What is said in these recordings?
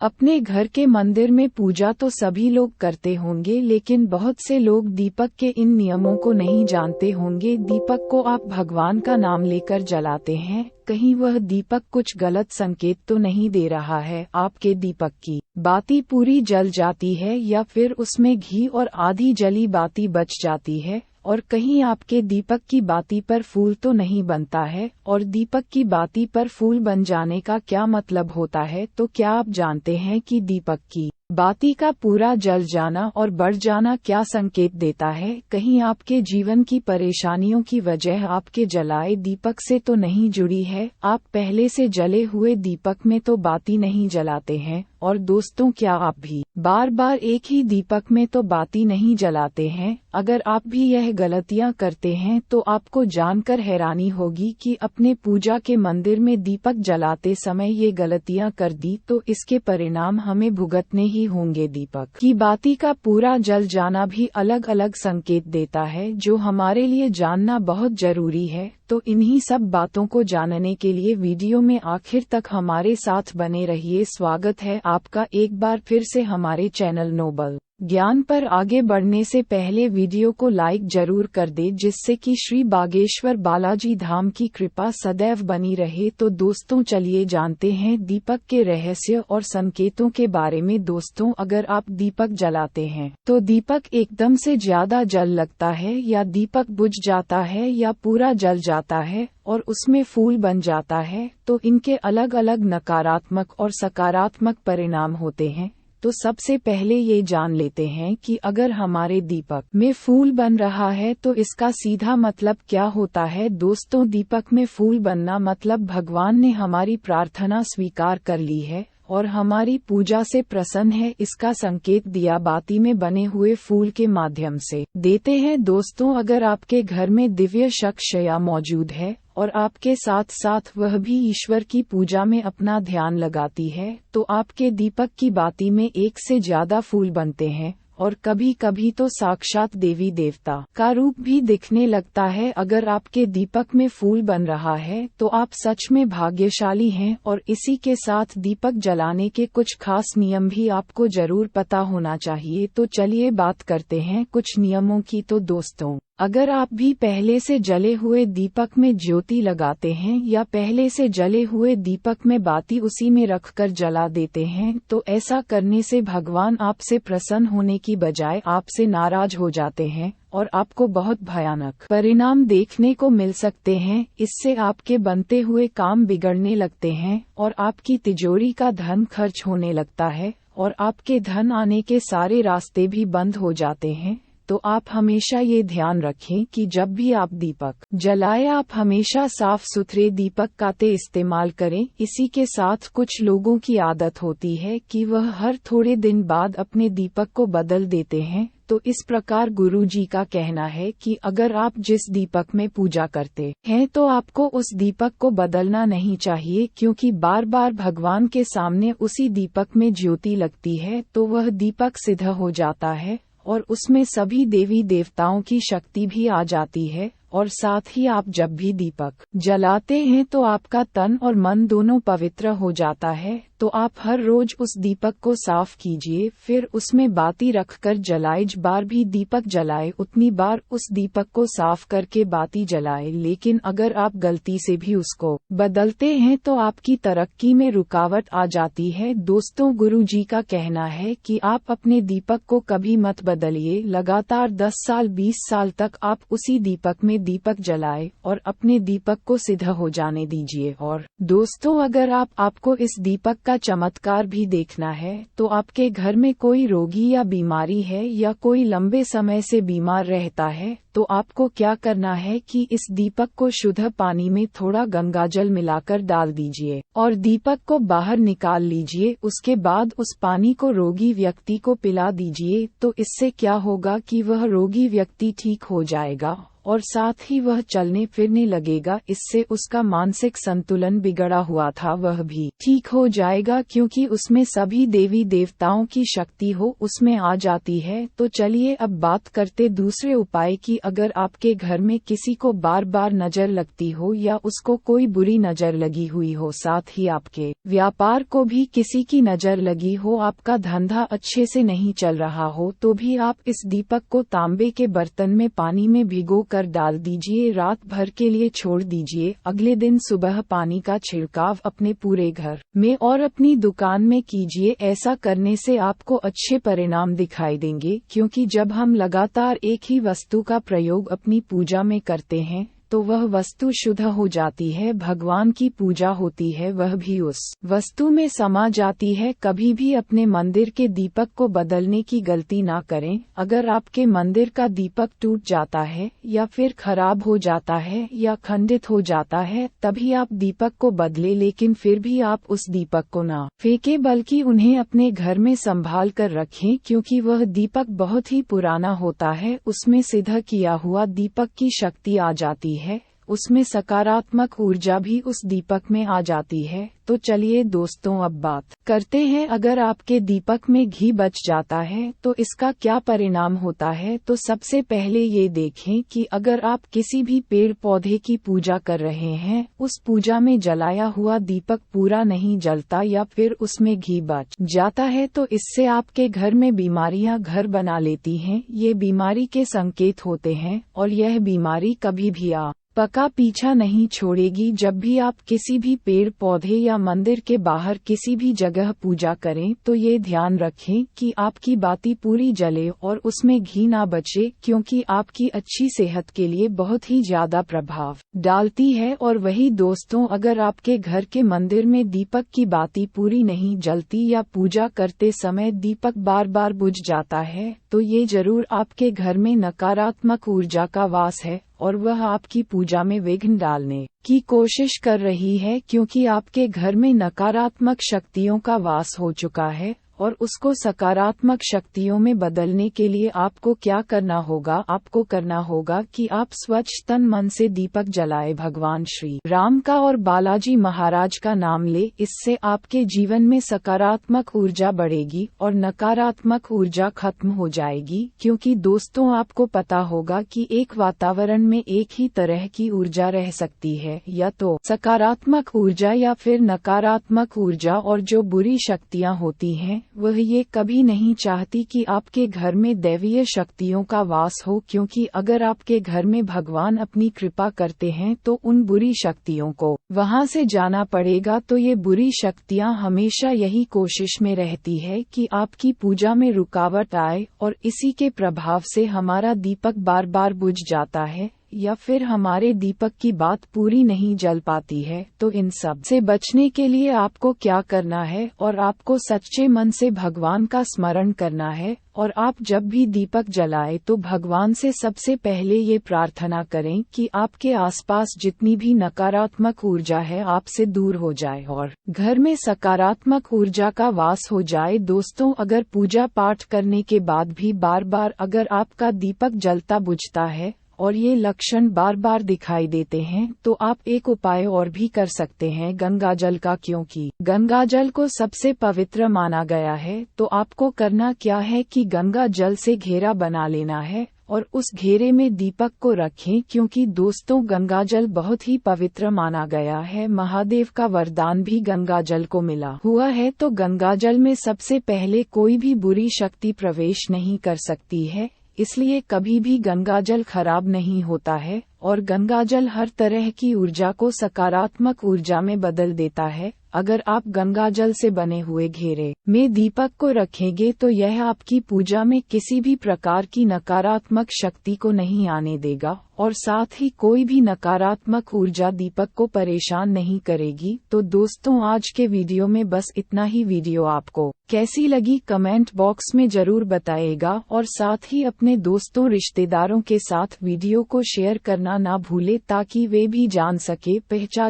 अपने घर के मंदिर में पूजा तो सभी लोग करते होंगे, लेकिन बहुत से लोग दीपक के इन नियमों को नहीं जानते होंगे। दीपक को आप भगवान का नाम लेकर जलाते हैं, कहीं वह दीपक कुछ गलत संकेत तो नहीं दे रहा है। आपके दीपक की बाती पूरी जल जाती है या फिर उसमें घी और आधी जली बाती बच जाती है, और कहीं आपके दीपक की बाती पर फूल तो नहीं बनता है। और दीपक की बाती पर फूल बन जाने का क्या मतलब होता है? तो क्या आप जानते हैं कि दीपक की बाती का पूरा जल जाना और बढ़ जाना क्या संकेत देता है? कहीं आपके जीवन की परेशानियों की वजह आपके जलाए दीपक से तो नहीं जुड़ी है? आप पहले से जले हुए दीपक में तो बाती नहीं जलाते हैं। और दोस्तों, क्या आप भी बार बार एक ही दीपक में तो बाती नहीं जलाते हैं? अगर आप भी यह गलतियां करते हैं तो आपको जानकर हैरानी होगी कि अपने पूजा के मंदिर में दीपक जलाते समय ये गलतियां कर दी तो इसके परिणाम हमें भुगतने ही होंगे। दीपक की बाती का पूरा जल जाना भी अलग अलग संकेत देता है, जो हमारे लिए जानना बहुत जरूरी है। तो इन्हीं सब बातों को जानने के लिए वीडियो में आखिर तक हमारे साथ बने रहिए। स्वागत है आपका एक बार फिर से हमारे चैनल नोबल ज्ञान पर। आगे बढ़ने से पहले वीडियो को लाइक जरूर कर दे, जिससे कि श्री बागेश्वर बालाजी धाम की कृपा सदैव बनी रहे। तो दोस्तों, चलिए जानते हैं दीपक के रहस्य और संकेतों के बारे में। दोस्तों, अगर आप दीपक जलाते हैं तो दीपक एकदम से ज्यादा जल लगता है, या दीपक बुझ जाता है, या पूरा जल जाता है और उसमें फूल बन जाता है, तो इनके अलग अलग नकारात्मक और सकारात्मक परिणाम होते हैं। तो सबसे पहले ये जान लेते हैं कि अगर हमारे दीपक में फूल बन रहा है तो इसका सीधा मतलब क्या होता है। दोस्तों, दीपक में फूल बनना मतलब भगवान ने हमारी प्रार्थना स्वीकार कर ली है और हमारी पूजा से प्रसन्न है, इसका संकेत दिया बाती में बने हुए फूल के माध्यम से देते हैं। दोस्तों, अगर आपके घर में दिव्य शक्तिया मौजूद है और आपके साथ साथ वह भी ईश्वर की पूजा में अपना ध्यान लगाती है, तो आपके दीपक की बाती में एक से ज्यादा फूल बनते हैं और कभी कभी तो साक्षात देवी देवता का रूप भी दिखने लगता है। अगर आपके दीपक में फूल बन रहा है तो आप सच में भाग्यशाली हैं। और इसी के साथ दीपक जलाने के कुछ खास नियम भी आपको जरूर पता होना चाहिए। तो चलिए बात करते हैं कुछ नियमों की। तो दोस्तों, अगर आप भी पहले से जले हुए दीपक में ज्योति लगाते हैं या पहले से जले हुए दीपक में बाती उसी में रखकर जला देते हैं, तो ऐसा करने से भगवान आपसे प्रसन्न होने की बजाय आपसे नाराज हो जाते हैं और आपको बहुत भयानक परिणाम देखने को मिल सकते हैं। इससे आपके बनते हुए काम बिगड़ने लगते हैं और आपकी तिजोरी का धन खर्च होने लगता है और आपके धन आने के सारे रास्ते भी बंद हो जाते हैं। तो आप हमेशा ये ध्यान रखें कि जब भी आप दीपक जलाएं, आप हमेशा साफ सुथरे दीपक का इस्तेमाल करें। इसी के साथ कुछ लोगों की आदत होती है कि वह हर थोड़े दिन बाद अपने दीपक को बदल देते हैं। तो इस प्रकार गुरुजी का कहना है कि अगर आप जिस दीपक में पूजा करते हैं तो आपको उस दीपक को बदलना नहीं चाहिए, क्योंकि बार बार भगवान के सामने उसी दीपक में ज्योति लगती है तो वह दीपक सिद्ध हो जाता है और उसमें सभी देवी देवताओं की शक्ति भी आ जाती है। और साथ ही आप जब भी दीपक जलाते हैं तो आपका तन और मन दोनों पवित्र हो जाता है। तो आप हर रोज उस दीपक को साफ कीजिए, फिर उसमें बाती रखकर जलाए। जिस बार भी दीपक जलाए उतनी बार उस दीपक को साफ करके बाती जलाए। लेकिन अगर आप गलती से भी उसको बदलते हैं तो आपकी तरक्की में रुकावट आ जाती है। दोस्तों, गुरुजी का कहना है कि आप अपने दीपक को कभी मत बदलिए। लगातार 10 साल 20 साल तक आप उसी दीपक में दीपक जलाए और अपने दीपक को सिद्ध हो जाने दीजिए। और दोस्तों, अगर आपको इस दीपक का चमत्कार भी देखना है तो आपके घर में कोई रोगी या बीमारी है या कोई लंबे समय से बीमार रहता है, तो आपको क्या करना है कि इस दीपक को शुद्ध पानी में थोड़ा गंगाजल मिलाकर डाल दीजिए और दीपक को बाहर निकाल लीजिए। उसके बाद उस पानी को रोगी व्यक्ति को पिला दीजिए। तो इससे क्या होगा कि वह रोगी व्यक्ति ठीक हो जाएगा और साथ ही वह चलने फिरने लगेगा। इससे उसका मानसिक संतुलन बिगड़ा हुआ था वह भी ठीक हो जाएगा, क्योंकि उसमें सभी देवी देवताओं की शक्ति हो उसमें आ जाती है। तो चलिए अब बात करते दूसरे उपाय की। अगर आपके घर में किसी को बार बार नजर लगती हो या उसको कोई बुरी नजर लगी हुई हो, साथ ही आपके व्यापार को भी किसी की नजर लगी हो, आपका धंधा अच्छे से नहीं चल रहा हो, तो भी आप इस दीपक को तांबे के बर्तन में पानी में भिगो कर डाल दीजिए। रात भर के लिए छोड़ दीजिए। अगले दिन सुबह पानी का छिड़काव अपने पूरे घर में और अपनी दुकान में कीजिए। ऐसा करने से आपको अच्छे परिणाम दिखाई देंगे, क्योंकि जब हम लगातार एक ही वस्तु का प्रयोग अपनी पूजा में करते हैं तो वह वस्तु शुद्ध हो जाती है। भगवान की पूजा होती है, वह भी उस वस्तु में समा जाती है। कभी भी अपने मंदिर के दीपक को बदलने की गलती ना करें। अगर आपके मंदिर का दीपक टूट जाता है या फिर खराब हो जाता है या खंडित हो जाता है, तभी आप दीपक को बदले, लेकिन फिर भी आप उस दीपक को ना फेंके बल्कि उन्हें अपने घर में संभाल कर रखें, क्योंकि वह दीपक बहुत ही पुराना होता है। उसमें सिद्ध किया हुआ दीपक की शक्ति आ जाती है, उसमें सकारात्मक ऊर्जा भी उस दीपक में आ जाती है। तो चलिए दोस्तों अब बात करते हैं, अगर आपके दीपक में घी बच जाता है तो इसका क्या परिणाम होता है। तो सबसे पहले ये देखें कि अगर आप किसी भी पेड़ पौधे की पूजा कर रहे हैं, उस पूजा में जलाया हुआ दीपक पूरा नहीं जलता या फिर उसमें घी बच जाता है, तो इससे आपके घर में बीमारियां घर बना लेती हैं। ये बीमारी के संकेत होते हैं और यह बीमारी कभी भी पका पीछा नहीं छोड़ेगी। जब भी आप किसी भी पेड़ पौधे या मंदिर के बाहर किसी भी जगह पूजा करें तो ये ध्यान रखें कि आपकी बाती पूरी जले और उसमें घी ना बचे, क्योंकि आपकी अच्छी सेहत के लिए बहुत ही ज्यादा प्रभाव डालती है। और वही दोस्तों, अगर आपके घर के मंदिर में दीपक की बाती पूरी नहीं जलती या पूजा करते समय दीपक बार बार बुझ जाता है, तो ये जरूर आपके घर में नकारात्मक ऊर्जा का वास है और वह आपकी पूजा में विघ्न डालने की कोशिश कर रही है, क्योंकि आपके घर में नकारात्मक शक्तियों का वास हो चुका है। और उसको सकारात्मक शक्तियों में बदलने के लिए आपको क्या करना होगा? आपको करना होगा कि आप स्वच्छ तन मन से दीपक जलाए, भगवान श्री राम का और बालाजी महाराज का नाम ले। इससे आपके जीवन में सकारात्मक ऊर्जा बढ़ेगी और नकारात्मक ऊर्जा खत्म हो जाएगी। क्योंकि दोस्तों, आपको पता होगा कि एक वातावरण में एक ही तरह की ऊर्जा रह सकती है, या तो सकारात्मक ऊर्जा या फिर नकारात्मक ऊर्जा। और जो बुरी शक्तियाँ होती हैं वह ये कभी नहीं चाहती कि आपके घर में दैवीय शक्तियों का वास हो, क्योंकि अगर आपके घर में भगवान अपनी कृपा करते हैं तो उन बुरी शक्तियों को वहां से जाना पड़ेगा। तो ये बुरी शक्तियां हमेशा यही कोशिश में रहती है कि आपकी पूजा में रुकावट आए, और इसी के प्रभाव से हमारा दीपक बार बार बुझ जाता है या फिर हमारे दीपक की बात पूरी नहीं जल पाती है। तो इन सब से बचने के लिए आपको क्या करना है? और आपको सच्चे मन से भगवान का स्मरण करना है। और आप जब भी दीपक जलाए तो भगवान से सबसे पहले ये प्रार्थना करें कि आपके आसपास जितनी भी नकारात्मक ऊर्जा है आपसे दूर हो जाए और घर में सकारात्मक ऊर्जा का वास हो जाए। दोस्तों, अगर पूजा पाठ करने के बाद भी बार बार अगर आपका दीपक जलता बुझता है और ये लक्षण बार बार दिखाई देते हैं, तो आप एक उपाय और भी कर सकते हैं, गंगाजल का। क्योंकि गंगाजल को सबसे पवित्र माना गया है, तो आपको करना क्या है कि गंगा जल से घेरा बना लेना है और उस घेरे में दीपक को रखें। क्योंकि दोस्तों, गंगाजल बहुत ही पवित्र माना गया है। महादेव का वरदान भी गंगाजल को मिला हुआ है। तो गंगाजल में सबसे पहले कोई भी बुरी शक्ति प्रवेश नहीं कर सकती है, इसलिए कभी भी गंगाजल खराब नहीं होता है और गंगाजल हर तरह की ऊर्जा को सकारात्मक ऊर्जा में बदल देता है। अगर आप गंगाजल से बने हुए घेरे में दीपक को रखेंगे तो यह आपकी पूजा में किसी भी प्रकार की नकारात्मक शक्ति को नहीं आने देगा और साथ ही कोई भी नकारात्मक ऊर्जा दीपक को परेशान नहीं करेगी। तो दोस्तों, आज के वीडियो में बस इतना ही। वीडियो आपको कैसी लगी कमेंट बॉक्स में जरूर बताइएगा और साथ ही अपने दोस्तों रिश्तेदारों के साथ वीडियो को शेयर करना ना भूले, ताकि वे भी जान सके,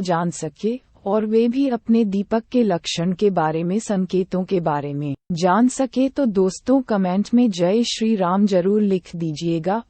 जान सके और वे भी अपने दीपक के लक्षण के बारे में, संकेतों के बारे में जान सके। तो दोस्तों, कमेंट में जय श्री राम जरूर लिख दीजिएगा।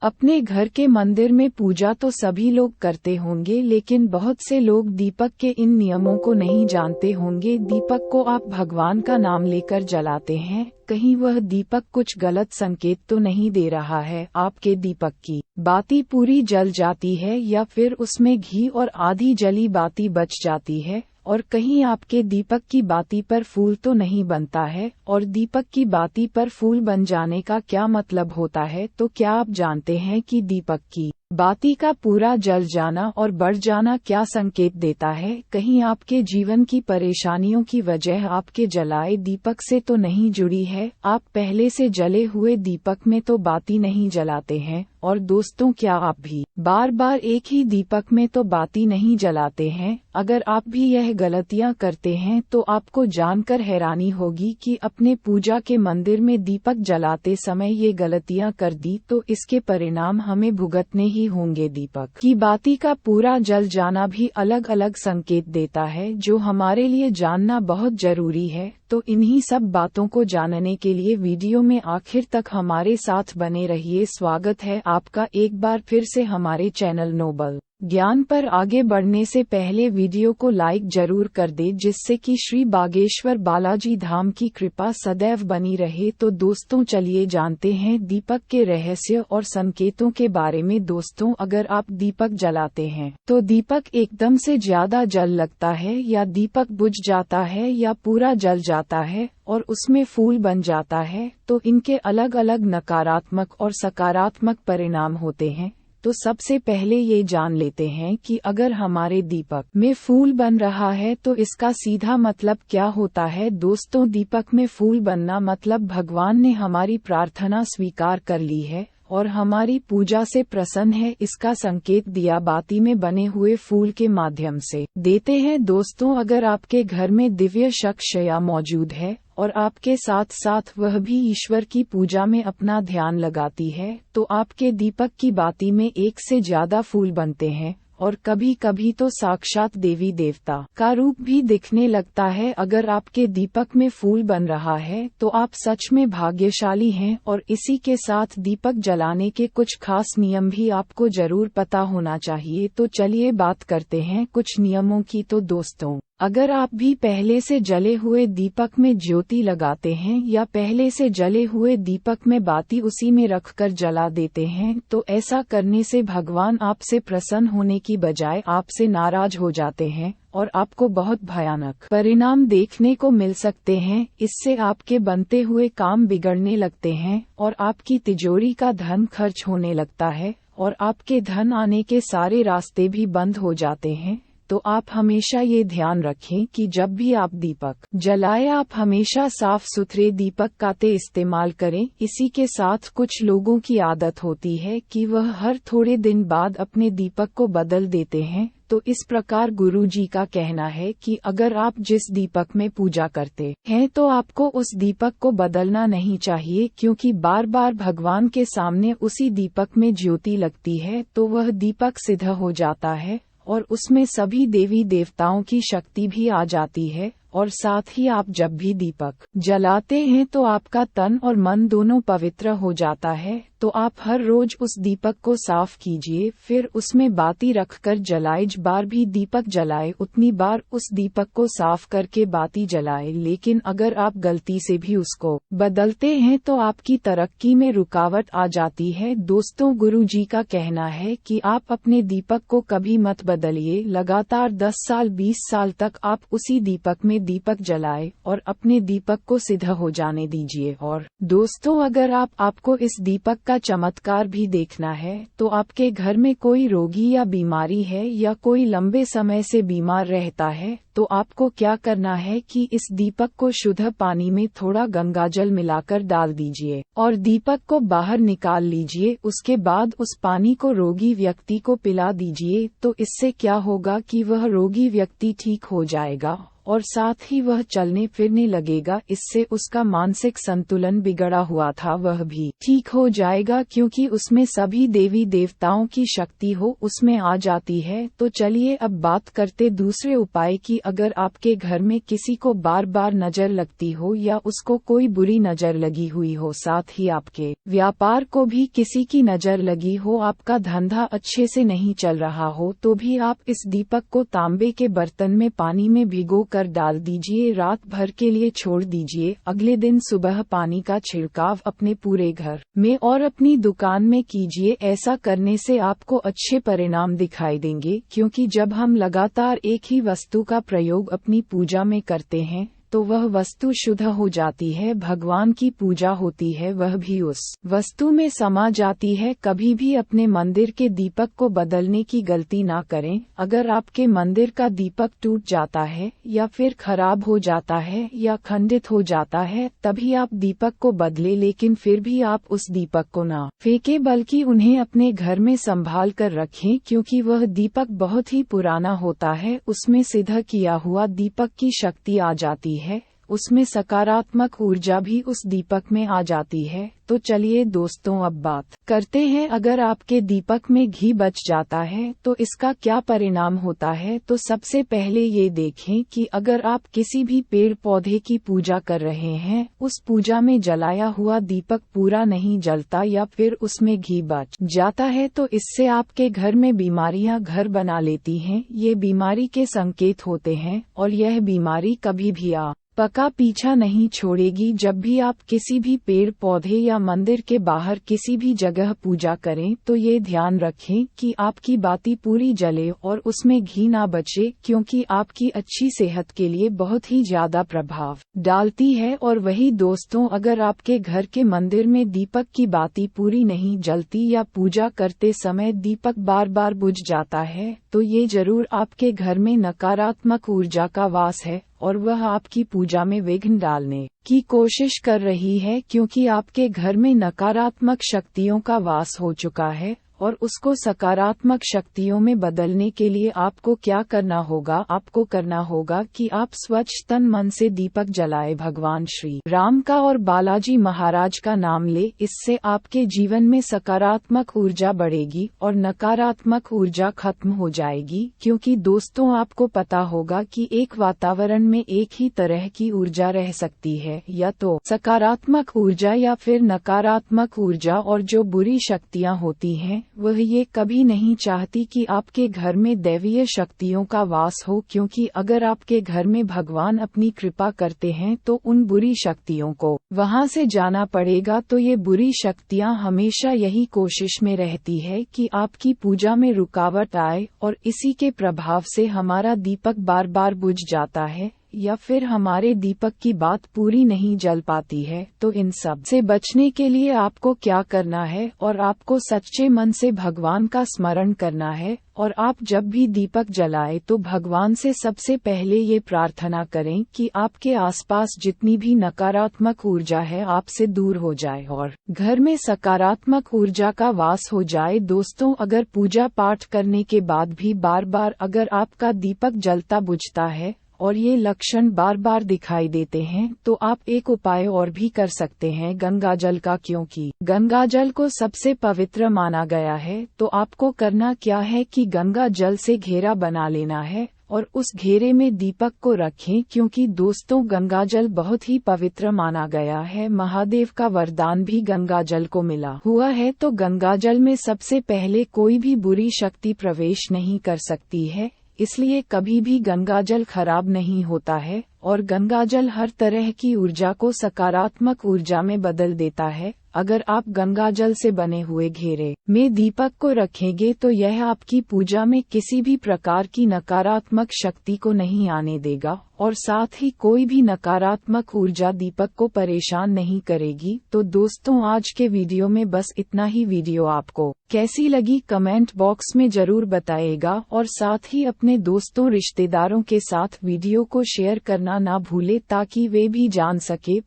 अपने घर के मंदिर में पूजा तो सभी लोग करते होंगे, लेकिन बहुत से लोग दीपक के इन नियमों को नहीं जानते होंगे। दीपक को आप भगवान का नाम लेकर जलाते हैं, कहीं वह दीपक कुछ गलत संकेत तो नहीं दे रहा है। आपके दीपक की बाती पूरी जल जाती है या फिर उसमें घी और आधी जली बाती बच जाती है, और कहीं आपके दीपक की बाती पर फूल तो नहीं बनता है। और दीपक की बाती पर फूल बन जाने का क्या मतलब होता है? तो क्या आप जानते हैं कि दीपक की बाती का पूरा जल जाना और बढ़ जाना क्या संकेत देता है? कहीं आपके जीवन की परेशानियों की वजह आपके जलाए दीपक से तो नहीं जुड़ी है? आप पहले से जले हुए दीपक में तो बाती नहीं जलाते हैं। और दोस्तों, क्या आप भी बार बार एक ही दीपक में तो बाती नहीं जलाते हैं? अगर आप भी यह गलतियां करते हैं तो आपको जानकर हैरानी होगी कि अपने पूजा के मंदिर में दीपक जलाते समय ये गलतियां कर दी तो इसके परिणाम हमें भुगतने ही होंगे। दीपक की बाती का पूरा जल जाना भी अलग अलग संकेत देता है, जो हमारे लिए जानना बहुत जरूरी है। तो इन्हीं सब बातों को जानने के लिए वीडियो में आखिर तक हमारे साथ बने रहिए। स्वागत है आपका एक बार फिर से हमारे चैनल नोबल ज्ञान पर। आगे बढ़ने से पहले वीडियो को लाइक जरूर कर दे, जिससे कि श्री बागेश्वर बालाजी धाम की कृपा सदैव बनी रहे। तो दोस्तों, चलिए जानते हैं दीपक के रहस्य और संकेतों के बारे में। दोस्तों, अगर आप दीपक जलाते हैं तो दीपक एकदम से ज्यादा जल लगता है, या दीपक बुझ जाता है, या पूरा जल जाता है और उसमें फूल बन जाता है, तो इनके अलग अलग नकारात्मक और सकारात्मक परिणाम होते हैं। तो सबसे पहले ये जान लेते हैं कि अगर हमारे दीपक में फूल बन रहा है तो इसका सीधा मतलब क्या होता है। दोस्तों, दीपक में फूल बनना मतलब भगवान ने हमारी प्रार्थना स्वीकार कर ली है और हमारी पूजा से प्रसन्न है। इसका संकेत दिया बाती में बने हुए फूल के माध्यम से देते हैं। दोस्तों, अगर आपके घर में दिव्य शक्तिया मौजूद है और आपके साथ साथ वह भी ईश्वर की पूजा में अपना ध्यान लगाती है, तो आपके दीपक की बाती में एक से ज्यादा फूल बनते हैं और कभी कभी तो साक्षात देवी देवता का रूप भी दिखने लगता है। अगर आपके दीपक में फूल बन रहा है तो आप सच में भाग्यशाली हैं। और इसी के साथ दीपक जलाने के कुछ खास नियम भी आपको जरूर पता होना चाहिए। तो चलिए बात करते हैं कुछ नियमों की। तो दोस्तों, अगर आप भी पहले से जले हुए दीपक में ज्योति लगाते हैं या पहले से जले हुए दीपक में बाती उसी में रखकर जला देते हैं, तो ऐसा करने से भगवान आपसे प्रसन्न होने की बजाय आपसे नाराज हो जाते हैं और आपको बहुत भयानक परिणाम देखने को मिल सकते हैं। इससे आपके बनते हुए काम बिगड़ने लगते हैं और आपकी तिजोरी का धन खर्च होने लगता है और आपके धन आने के सारे रास्ते भी बंद हो जाते हैं। तो आप हमेशा ये ध्यान रखें कि जब भी आप दीपक जलाएं, आप हमेशा साफ सुथरे दीपक का इस्तेमाल करें। इसी के साथ कुछ लोगों की आदत होती है कि वह हर थोड़े दिन बाद अपने दीपक को बदल देते हैं। तो इस प्रकार गुरु जी का कहना है कि अगर आप जिस दीपक में पूजा करते हैं तो आपको उस दीपक को बदलना नहीं चाहिए, क्योंकि बार बार भगवान के सामने उसी दीपक में ज्योति लगती है तो वह दीपक सिद्ध हो जाता है और उसमें सभी देवी देवताओं की शक्ति भी आ जाती है। और साथ ही आप जब भी दीपक जलाते हैं तो आपका तन और मन दोनों पवित्र हो जाता है। तो आप हर रोज उस दीपक को साफ कीजिए, फिर उसमें बाती रखकर जलाए। जिस बार भी दीपक जलाए उतनी बार उस दीपक को साफ करके बाती जलाए। लेकिन अगर आप गलती से भी उसको बदलते हैं तो आपकी तरक्की में रुकावट आ जाती है। दोस्तों, गुरु जी का कहना है कि आप अपने दीपक को कभी मत बदलिए। लगातार 10 साल 20 साल तक आप उसी दीपक में दीपक जलाए और अपने दीपक को सिद्ध हो जाने दीजिए। और दोस्तों, अगर आपको इस दीपक का चमत्कार भी देखना है तो आपके घर में कोई रोगी या बीमारी है या कोई लंबे समय से बीमार रहता है, तो आपको क्या करना है कि इस दीपक को शुद्ध पानी में थोड़ा गंगाजल मिलाकर डाल दीजिए और दीपक को बाहर निकाल लीजिए। उसके बाद उस पानी को रोगी व्यक्ति को पिला दीजिए। तो इससे क्या होगा कि वह रोगी व्यक्ति ठीक हो जाएगा और साथ ही वह चलने फिरने लगेगा। इससे उसका मानसिक संतुलन बिगड़ा हुआ था वह भी ठीक हो जाएगा, क्योंकि उसमें सभी देवी देवताओं की शक्ति हो उसमें आ जाती है। तो चलिए अब बात करते दूसरे उपाय की। अगर आपके घर में किसी को बार बार नजर लगती हो या उसको कोई बुरी नजर लगी हुई हो, साथ ही आपके व्यापार को भी किसी की नजर लगी हो, आपका धंधा अच्छे से नहीं चल रहा हो, तो भी आप इस दीपक को तांबे के बर्तन में पानी में भिगो कर डाल दीजिए। रात भर के लिए छोड़ दीजिए। अगले दिन सुबह पानी का छिड़काव अपने पूरे घर में और अपनी दुकान में कीजिए। ऐसा करने से आपको अच्छे परिणाम दिखाई देंगे, क्योंकि जब हम लगातार एक ही वस्तु का प्रयोग अपनी पूजा में करते हैं तो वह वस्तु शुद्ध हो जाती है। भगवान की पूजा होती है, वह भी उस वस्तु में समा जाती है। कभी भी अपने मंदिर के दीपक को बदलने की गलती ना करें। अगर आपके मंदिर का दीपक टूट जाता है या फिर खराब हो जाता है या खंडित हो जाता है, तभी आप दीपक को बदले, लेकिन फिर भी आप उस दीपक को ना फेंकें, बल्कि उन्हें अपने घर में संभाल कर रखें, क्योंकि वह दीपक बहुत ही पुराना होता है। उसमें सिद्ध किया हुआ दीपक की शक्ति आ जाती है, उसमें सकारात्मक ऊर्जा भी उस दीपक में आ जाती है। तो चलिए दोस्तों अब बात करते हैं, अगर आपके दीपक में घी बच जाता है तो इसका क्या परिणाम होता है। तो सबसे पहले ये देखें कि अगर आप किसी भी पेड़ पौधे की पूजा कर रहे हैं, उस पूजा में जलाया हुआ दीपक पूरा नहीं जलता या फिर उसमें घी बच जाता है, तो इससे आपके घर में बीमारियां घर बना लेती हैं। ये बीमारी के संकेत होते हैं और यह बीमारी कभी भी पका पीछा नहीं छोड़ेगी। जब भी आप किसी भी पेड़ पौधे या मंदिर के बाहर किसी भी जगह पूजा करें, तो ये ध्यान रखें कि आपकी बाती पूरी जले और उसमें घी ना बचे, क्योंकि आपकी अच्छी सेहत के लिए बहुत ही ज्यादा प्रभाव डालती है। और वही दोस्तों, अगर आपके घर के मंदिर में दीपक की बाती पूरी नहीं जलती या पूजा करते समय दीपक बार बार बुझ जाता है, तो ये जरूर आपके घर में नकारात्मक ऊर्जा का वास है और वह आपकी पूजा में विघ्न डालने की कोशिश कर रही है, क्योंकि आपके घर में नकारात्मक शक्तियों का वास हो चुका है। और उसको सकारात्मक शक्तियों में बदलने के लिए आपको क्या करना होगा? आपको करना होगा कि आप स्वच्छ तन मन से दीपक जलाए, भगवान श्री राम का और बालाजी महाराज का नाम ले। इससे आपके जीवन में सकारात्मक ऊर्जा बढ़ेगी और नकारात्मक ऊर्जा खत्म हो जाएगी। क्योंकि दोस्तों, आपको पता होगा कि एक वातावरण में एक ही तरह की ऊर्जा रह सकती है, या तो सकारात्मक ऊर्जा या फिर नकारात्मक ऊर्जा। और जो बुरी शक्तियाँ होती हैं, वह ये कभी नहीं चाहती कि आपके घर में दैवीय शक्तियों का वास हो, क्योंकि अगर आपके घर में भगवान अपनी कृपा करते हैं तो उन बुरी शक्तियों को वहां से जाना पड़ेगा। तो ये बुरी शक्तियां हमेशा यही कोशिश में रहती है कि आपकी पूजा में रुकावट आए, और इसी के प्रभाव से हमारा दीपक बार बार बुझ जाता है या फिर हमारे दीपक की बात पूरी नहीं जल पाती है। तो इन सब से बचने के लिए आपको क्या करना है? और आपको सच्चे मन से भगवान का स्मरण करना है। और आप जब भी दीपक जलाए तो भगवान से सबसे पहले ये प्रार्थना करें कि आपके आसपास जितनी भी नकारात्मक ऊर्जा है आपसे दूर हो जाए और घर में सकारात्मक ऊर्जा का वास हो जाए। दोस्तों, अगर पूजा पाठ करने के बाद भी बार बार अगर आपका दीपक जलता बुझता है और ये लक्षण बार बार दिखाई देते हैं, तो आप एक उपाय और भी कर सकते हैं, गंगा जल का। क्योंकि गंगा जल को सबसे पवित्र माना गया है, तो आपको करना क्या है कि गंगा जल से घेरा बना लेना है और उस घेरे में दीपक को रखें। क्योंकि दोस्तों, गंगा जल बहुत ही पवित्र माना गया है। महादेव का वरदान भी गंगा जल को मिला हुआ है। तो गंगा जल में सबसे पहले कोई भी बुरी शक्ति प्रवेश नहीं कर सकती है, इसलिए कभी भी गंगा जल खराब नहीं होता है। और गंगा जल हर तरह की ऊर्जा को सकारात्मक ऊर्जा में बदल देता है। अगर आप गंगा जल से बने हुए घेरे में दीपक को रखेंगे तो यह आपकी पूजा में किसी भी प्रकार की नकारात्मक शक्ति को नहीं आने देगा, और साथ ही कोई भी नकारात्मक ऊर्जा दीपक को परेशान नहीं करेगी। तो दोस्तों, आज के वीडियो में बस इतना ही। वीडियो आपको कैसी लगी कमेंट बॉक्स में जरूर बताइएगा, और साथ ही अपने दोस्तों रिश्तेदारों के साथ वीडियो को शेयर करना ना भूले, ताकि वे भी जान सके,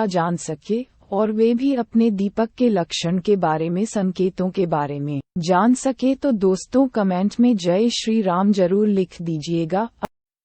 जान सके, और वे भी अपने दीपक के लक्षण के बारे में, संकेतों के बारे में जान सके। तो दोस्तों, कमेंट में जय श्री राम जरूर लिख दीजिएगा।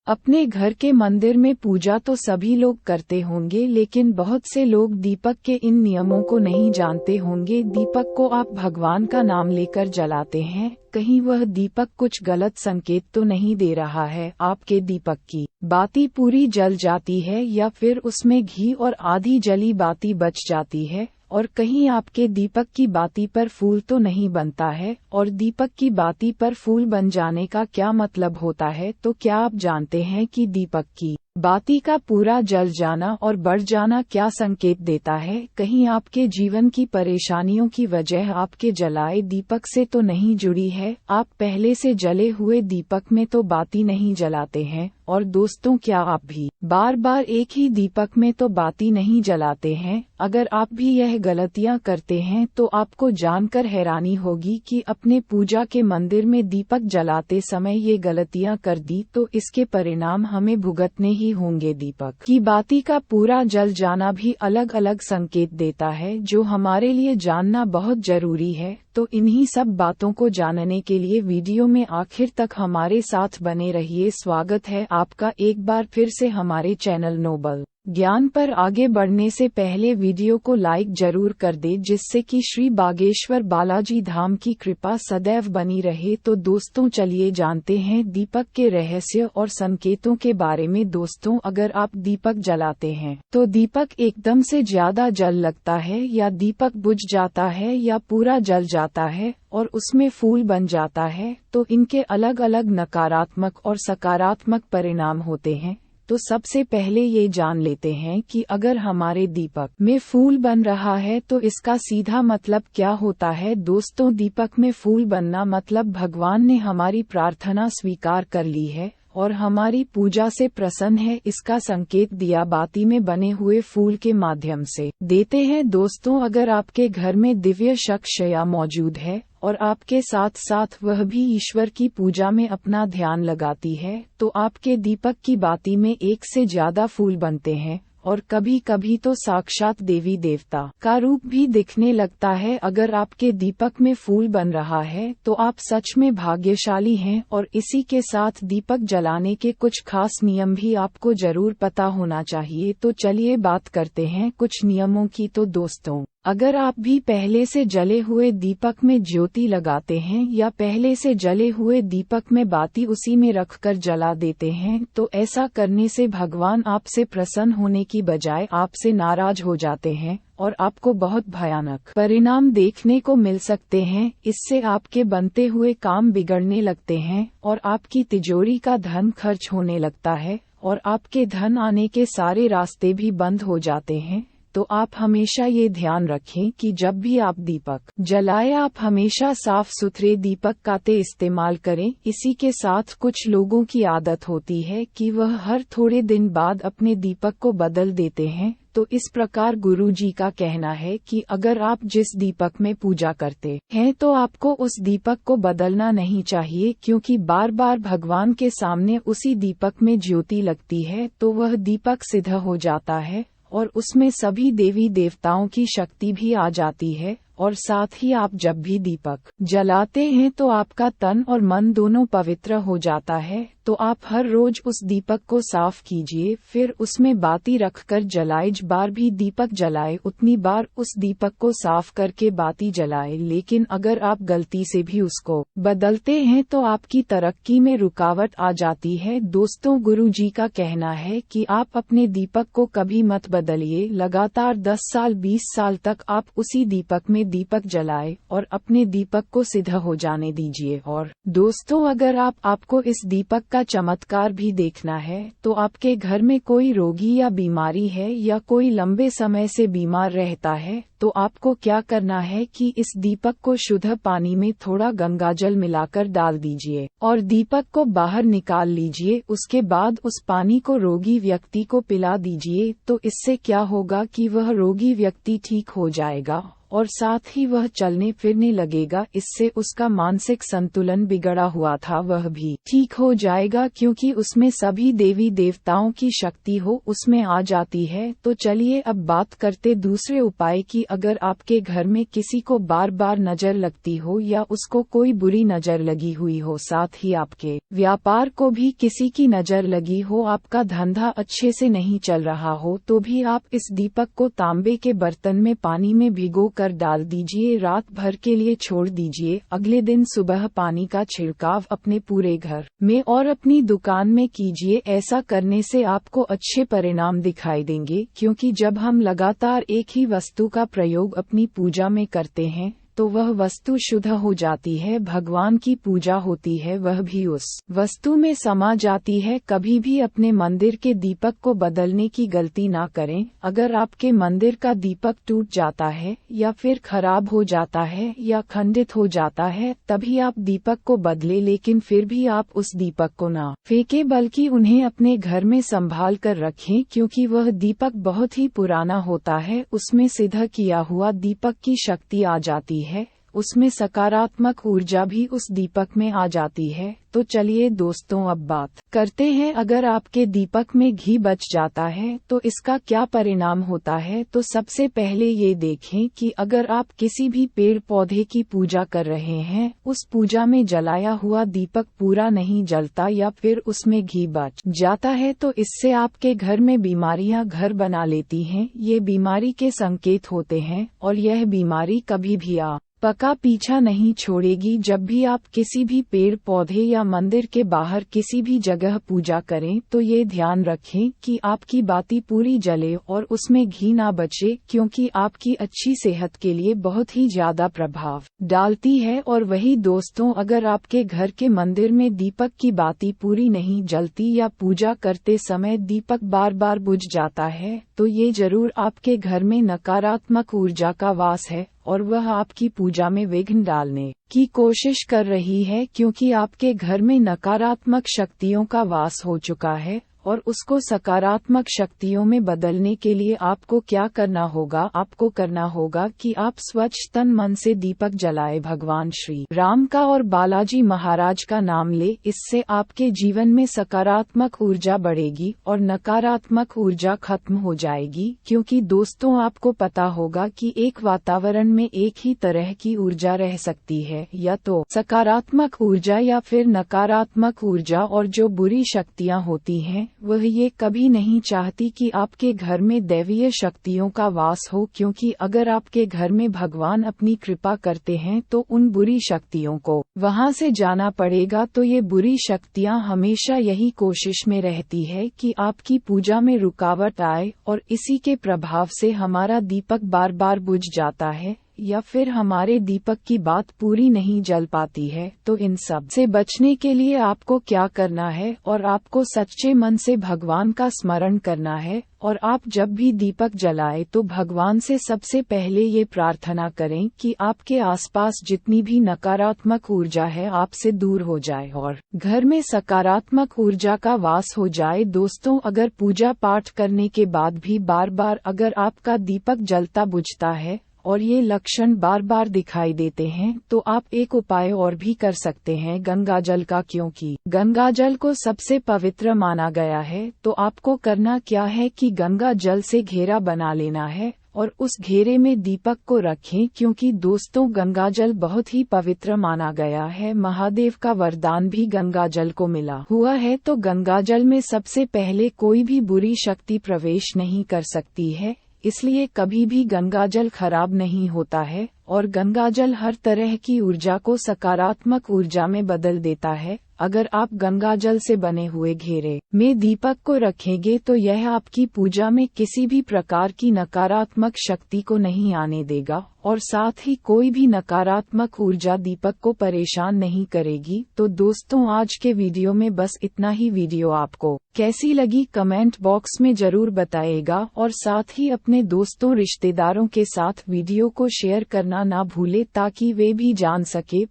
अपने घर के मंदिर में पूजा तो सभी लोग करते होंगे, लेकिन बहुत से लोग दीपक के इन नियमों को नहीं जानते होंगे। दीपक को आप भगवान का नाम लेकर जलाते हैं, कहीं वह दीपक कुछ गलत संकेत तो नहीं दे रहा है। आपके दीपक की बाती पूरी जल जाती है या फिर उसमें घी और आधी जली बाती बच जाती है, और कहीं आपके दीपक की बाती पर फूल तो नहीं बनता है। और दीपक की बाती पर फूल बन जाने का क्या मतलब होता है? तो क्या आप जानते हैं कि दीपक की बाती का पूरा जल जाना और बढ़ जाना क्या संकेत देता है? कहीं आपके जीवन की परेशानियों की वजह आपके जलाए दीपक से तो नहीं जुड़ी है? आप पहले से जले हुए दीपक में तो बाती नहीं जलाते हैं। और दोस्तों, क्या आप भी बार बार एक ही दीपक में तो बाती नहीं जलाते हैं? अगर आप भी यह गलतियां करते हैं तो आपको जानकर हैरानी होगी कि अपने पूजा के मंदिर में दीपक जलाते समय ये गलतियां कर दी तो इसके परिणाम हमें भुगतने ही होंगे। दीपक की बाती का पूरा जल जाना भी अलग अलग संकेत देता है, जो हमारे लिए जानना बहुत जरूरी है। तो इन्हीं सब बातों को जानने के लिए वीडियो में आखिर तक हमारे साथ बने रहिए। स्वागत है आपका एक बार फिर से हमारे चैनल नोबल ज्ञान पर। आगे बढ़ने से पहले वीडियो को लाइक जरूर कर दे, जिससे कि श्री बागेश्वर बालाजी धाम की कृपा सदैव बनी रहे। तो दोस्तों, चलिए जानते हैं दीपक के रहस्य और संकेतों के बारे में। दोस्तों, अगर आप दीपक जलाते हैं तो दीपक एकदम से ज्यादा जल लगता है, या दीपक बुझ जाता है, या पूरा जल जाता है और उसमें फूल बन जाता है, तो इनके अलग अलग नकारात्मक और सकारात्मक परिणाम होते हैं। तो सबसे पहले ये जान लेते हैं कि अगर हमारे दीपक में फूल बन रहा है तो इसका सीधा मतलब क्या होता है। दोस्तों, दीपक में फूल बनना मतलब भगवान ने हमारी प्रार्थना स्वीकार कर ली है और हमारी पूजा से प्रसन्न है, इसका संकेत दिया बाती में बने हुए फूल के माध्यम से देते हैं। दोस्तों, अगर आपके घर में दिव्य शक्तिया मौजूद है और आपके साथ साथ वह भी ईश्वर की पूजा में अपना ध्यान लगाती है, तो आपके दीपक की बाती में एक से ज्यादा फूल बनते हैं और कभी कभी तो साक्षात देवी देवता का रूप भी दिखने लगता है। अगर आपके दीपक में फूल बन रहा है तो आप सच में भाग्यशाली हैं। और इसी के साथ दीपक जलाने के कुछ खास नियम भी आपको जरूर पता होना चाहिए। तो चलिए बात करते हैं कुछ नियमों की। तो दोस्तों, अगर आप भी पहले से जले हुए दीपक में ज्योति लगाते हैं या पहले से जले हुए दीपक में बाती उसी में रखकर जला देते हैं, तो ऐसा करने से भगवान आपसे प्रसन्न होने की बजाय आपसे नाराज हो जाते हैं और आपको बहुत भयानक परिणाम देखने को मिल सकते हैं। इससे आपके बनते हुए काम बिगड़ने लगते हैं और आपकी तिजोरी का धन खर्च होने लगता है और आपके धन आने के सारे रास्ते भी बंद हो जाते हैं। तो आप हमेशा ये ध्यान रखें कि जब भी आप दीपक जलाएं, आप हमेशा साफ सुथरे दीपक का इस्तेमाल करें। इसी के साथ कुछ लोगों की आदत होती है कि वह हर थोड़े दिन बाद अपने दीपक को बदल देते हैं। तो इस प्रकार गुरुजी का कहना है कि अगर आप जिस दीपक में पूजा करते हैं तो आपको उस दीपक को बदलना नहीं चाहिए, क्योंकि बार बार भगवान के सामने उसी दीपक में ज्योति लगती है तो वह दीपक सिद्ध हो जाता है और उसमें सभी देवी देवताओं की शक्ति भी आ जाती है। और साथ ही आप जब भी दीपक जलाते हैं तो आपका तन और मन दोनों पवित्र हो जाता है। तो आप हर रोज उस दीपक को साफ कीजिए, फिर उसमें बाती रखकर जलाए। जिस बार भी दीपक जलाए उतनी बार उस दीपक को साफ करके बाती जलाए। लेकिन अगर आप गलती से भी उसको बदलते हैं तो आपकी तरक्की में रुकावट आ जाती है। दोस्तों, गुरुजी का कहना है कि आप अपने दीपक को कभी मत बदलिए। लगातार 10 साल 20 साल तक आप उसी दीपक में दीपक जलाए और अपने दीपक को सिद्ध हो जाने दीजिए। और दोस्तों, अगर आपको इस दीपक का चमत्कार भी देखना है तो आपके घर में कोई रोगी या बीमारी है या कोई लंबे समय से बीमार रहता है, तो आपको क्या करना है कि इस दीपक को शुद्ध पानी में थोड़ा गंगाजल मिलाकर डाल दीजिए और दीपक को बाहर निकाल लीजिए। उसके बाद उस पानी को रोगी व्यक्ति को पिला दीजिए। तो इससे क्या होगा कि वह रोगी व्यक्ति ठीक हो जाएगा और साथ ही वह चलने फिरने लगेगा। इससे उसका मानसिक संतुलन बिगड़ा हुआ था वह भी ठीक हो जाएगा, क्योंकि उसमें सभी देवी देवताओं की शक्ति हो उसमें आ जाती है। तो चलिए अब बात करते दूसरे उपाय की। अगर आपके घर में किसी को बार बार नजर लगती हो या उसको कोई बुरी नजर लगी हुई हो, साथ ही आपके व्यापार को भी किसी की नजर लगी हो, आपका धंधा अच्छे से नहीं चल रहा हो, तो भी आप इस दीपक को तांबे के बर्तन में पानी में भिगो कर डाल दीजिए। रात भर के लिए छोड़ दीजिए। अगले दिन सुबह पानी का छिड़काव अपने पूरे घर में और अपनी दुकान में कीजिए। ऐसा करने से आपको अच्छे परिणाम दिखाई देंगे, क्योंकि जब हम लगातार एक ही वस्तु का प्रयोग अपनी पूजा में करते हैं तो वह वस्तु शुद्ध हो जाती है। भगवान की पूजा होती है, वह भी उस वस्तु में समा जाती है। कभी भी अपने मंदिर के दीपक को बदलने की गलती ना करें। अगर आपके मंदिर का दीपक टूट जाता है या फिर खराब हो जाता है या खंडित हो जाता है, तभी आप दीपक को बदले, लेकिन फिर भी आप उस दीपक को ना फेंके बल्कि उन्हें अपने घर में संभाल कर रखें, क्योंकि वह दीपक बहुत ही पुराना होता है। उसमें सिद्ध किया हुआ दीपक की शक्ति आ जाती है, उसमें सकारात्मक ऊर्जा भी उस दीपक में आ जाती है। तो चलिए दोस्तों अब बात करते हैं, अगर आपके दीपक में घी बच जाता है तो इसका क्या परिणाम होता है। तो सबसे पहले ये देखें कि अगर आप किसी भी पेड़ पौधे की पूजा कर रहे हैं, उस पूजा में जलाया हुआ दीपक पूरा नहीं जलता या फिर उसमें घी बच जाता है, तो इससे आपके घर में बीमारियां घर बना लेती हैं। ये बीमारी के संकेत होते हैं और यह बीमारी कभी भी पका पीछा नहीं छोड़ेगी। जब भी आप किसी भी पेड़ पौधे या मंदिर के बाहर किसी भी जगह पूजा करें तो ये ध्यान रखें कि आपकी बाती पूरी जले और उसमें घी ना बचे, क्योंकि आपकी अच्छी सेहत के लिए बहुत ही ज्यादा प्रभाव डालती है। और वही दोस्तों, अगर आपके घर के मंदिर में दीपक की बाती पूरी नहीं जलती या पूजा करते समय दीपक बार बार बुझ जाता है, तो ये जरूर आपके घर में नकारात्मक ऊर्जा का वास है और वह आपकी पूजा में विघ्न डालने की कोशिश कर रही है, क्योंकि आपके घर में नकारात्मक शक्तियों का वास हो चुका है। और उसको सकारात्मक शक्तियों में बदलने के लिए आपको क्या करना होगा, आपको करना होगा कि आप स्वच्छ तन मन से दीपक जलाए, भगवान श्री राम का और बालाजी महाराज का नाम ले। इससे आपके जीवन में सकारात्मक ऊर्जा बढ़ेगी और नकारात्मक ऊर्जा खत्म हो जाएगी। क्योंकि दोस्तों, आपको पता होगा कि एक वातावरण में एक ही तरह की ऊर्जा रह सकती है, या तो सकारात्मक ऊर्जा या फिर नकारात्मक ऊर्जा। और जो बुरी शक्तियाँ होती हैं वह ये कभी नहीं चाहती कि आपके घर में दैवीय शक्तियों का वास हो, क्योंकि अगर आपके घर में भगवान अपनी कृपा करते हैं तो उन बुरी शक्तियों को वहां से जाना पड़ेगा। तो ये बुरी शक्तियां हमेशा यही कोशिश में रहती है कि आपकी पूजा में रुकावट आए, और इसी के प्रभाव से हमारा दीपक बार बार बुझ जाता है या फिर हमारे दीपक की बात पूरी नहीं जल पाती है। तो इन सब से बचने के लिए आपको क्या करना है, और आपको सच्चे मन से भगवान का स्मरण करना है। और आप जब भी दीपक जलाए तो भगवान से सबसे पहले ये प्रार्थना करें कि आपके आसपास जितनी भी नकारात्मक ऊर्जा है आपसे दूर हो जाए और घर में सकारात्मक ऊर्जा का वास हो जाए। दोस्तों, अगर पूजा पाठ करने के बाद भी बार बार अगर आपका दीपक जलता बुझता है और ये लक्षण बार बार दिखाई देते हैं, तो आप एक उपाय और भी कर सकते हैं, गंगाजल का। क्योंकि गंगाजल को सबसे पवित्र माना गया है, तो आपको करना क्या है कि गंगा जल से घेरा बना लेना है और उस घेरे में दीपक को रखें। क्योंकि दोस्तों, गंगाजल बहुत ही पवित्र माना गया है। महादेव का वरदान भी गंगाजल को मिला हुआ है। तो गंगाजल में सबसे पहले कोई भी बुरी शक्ति प्रवेश नहीं कर सकती है, इसलिए कभी भी गंगाजल खराब नहीं होता है और गंगाजल हर तरह की ऊर्जा को सकारात्मक ऊर्जा में बदल देता है। अगर आप गंगाजल से बने हुए घेरे में दीपक को रखेंगे तो यह आपकी पूजा में किसी भी प्रकार की नकारात्मक शक्ति को नहीं आने देगा और साथ ही कोई भी नकारात्मक ऊर्जा दीपक को परेशान नहीं करेगी। तो दोस्तों, आज के वीडियो में बस इतना ही। वीडियो आपको कैसी लगी कमेंट बॉक्स में जरूर बताइएगा और साथ ही अपने दोस्तों रिश्तेदारों के साथ वीडियो को शेयर करना ना भूले, ताकि वे भी जान सके,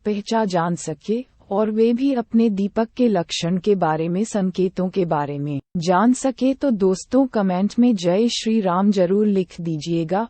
जान सके और वे भी अपने दीपक के लक्षण के बारे में, संकेतों के बारे में जान सके। तो दोस्तों, कमेंट में जय श्री राम जरूर लिख दीजिएगा।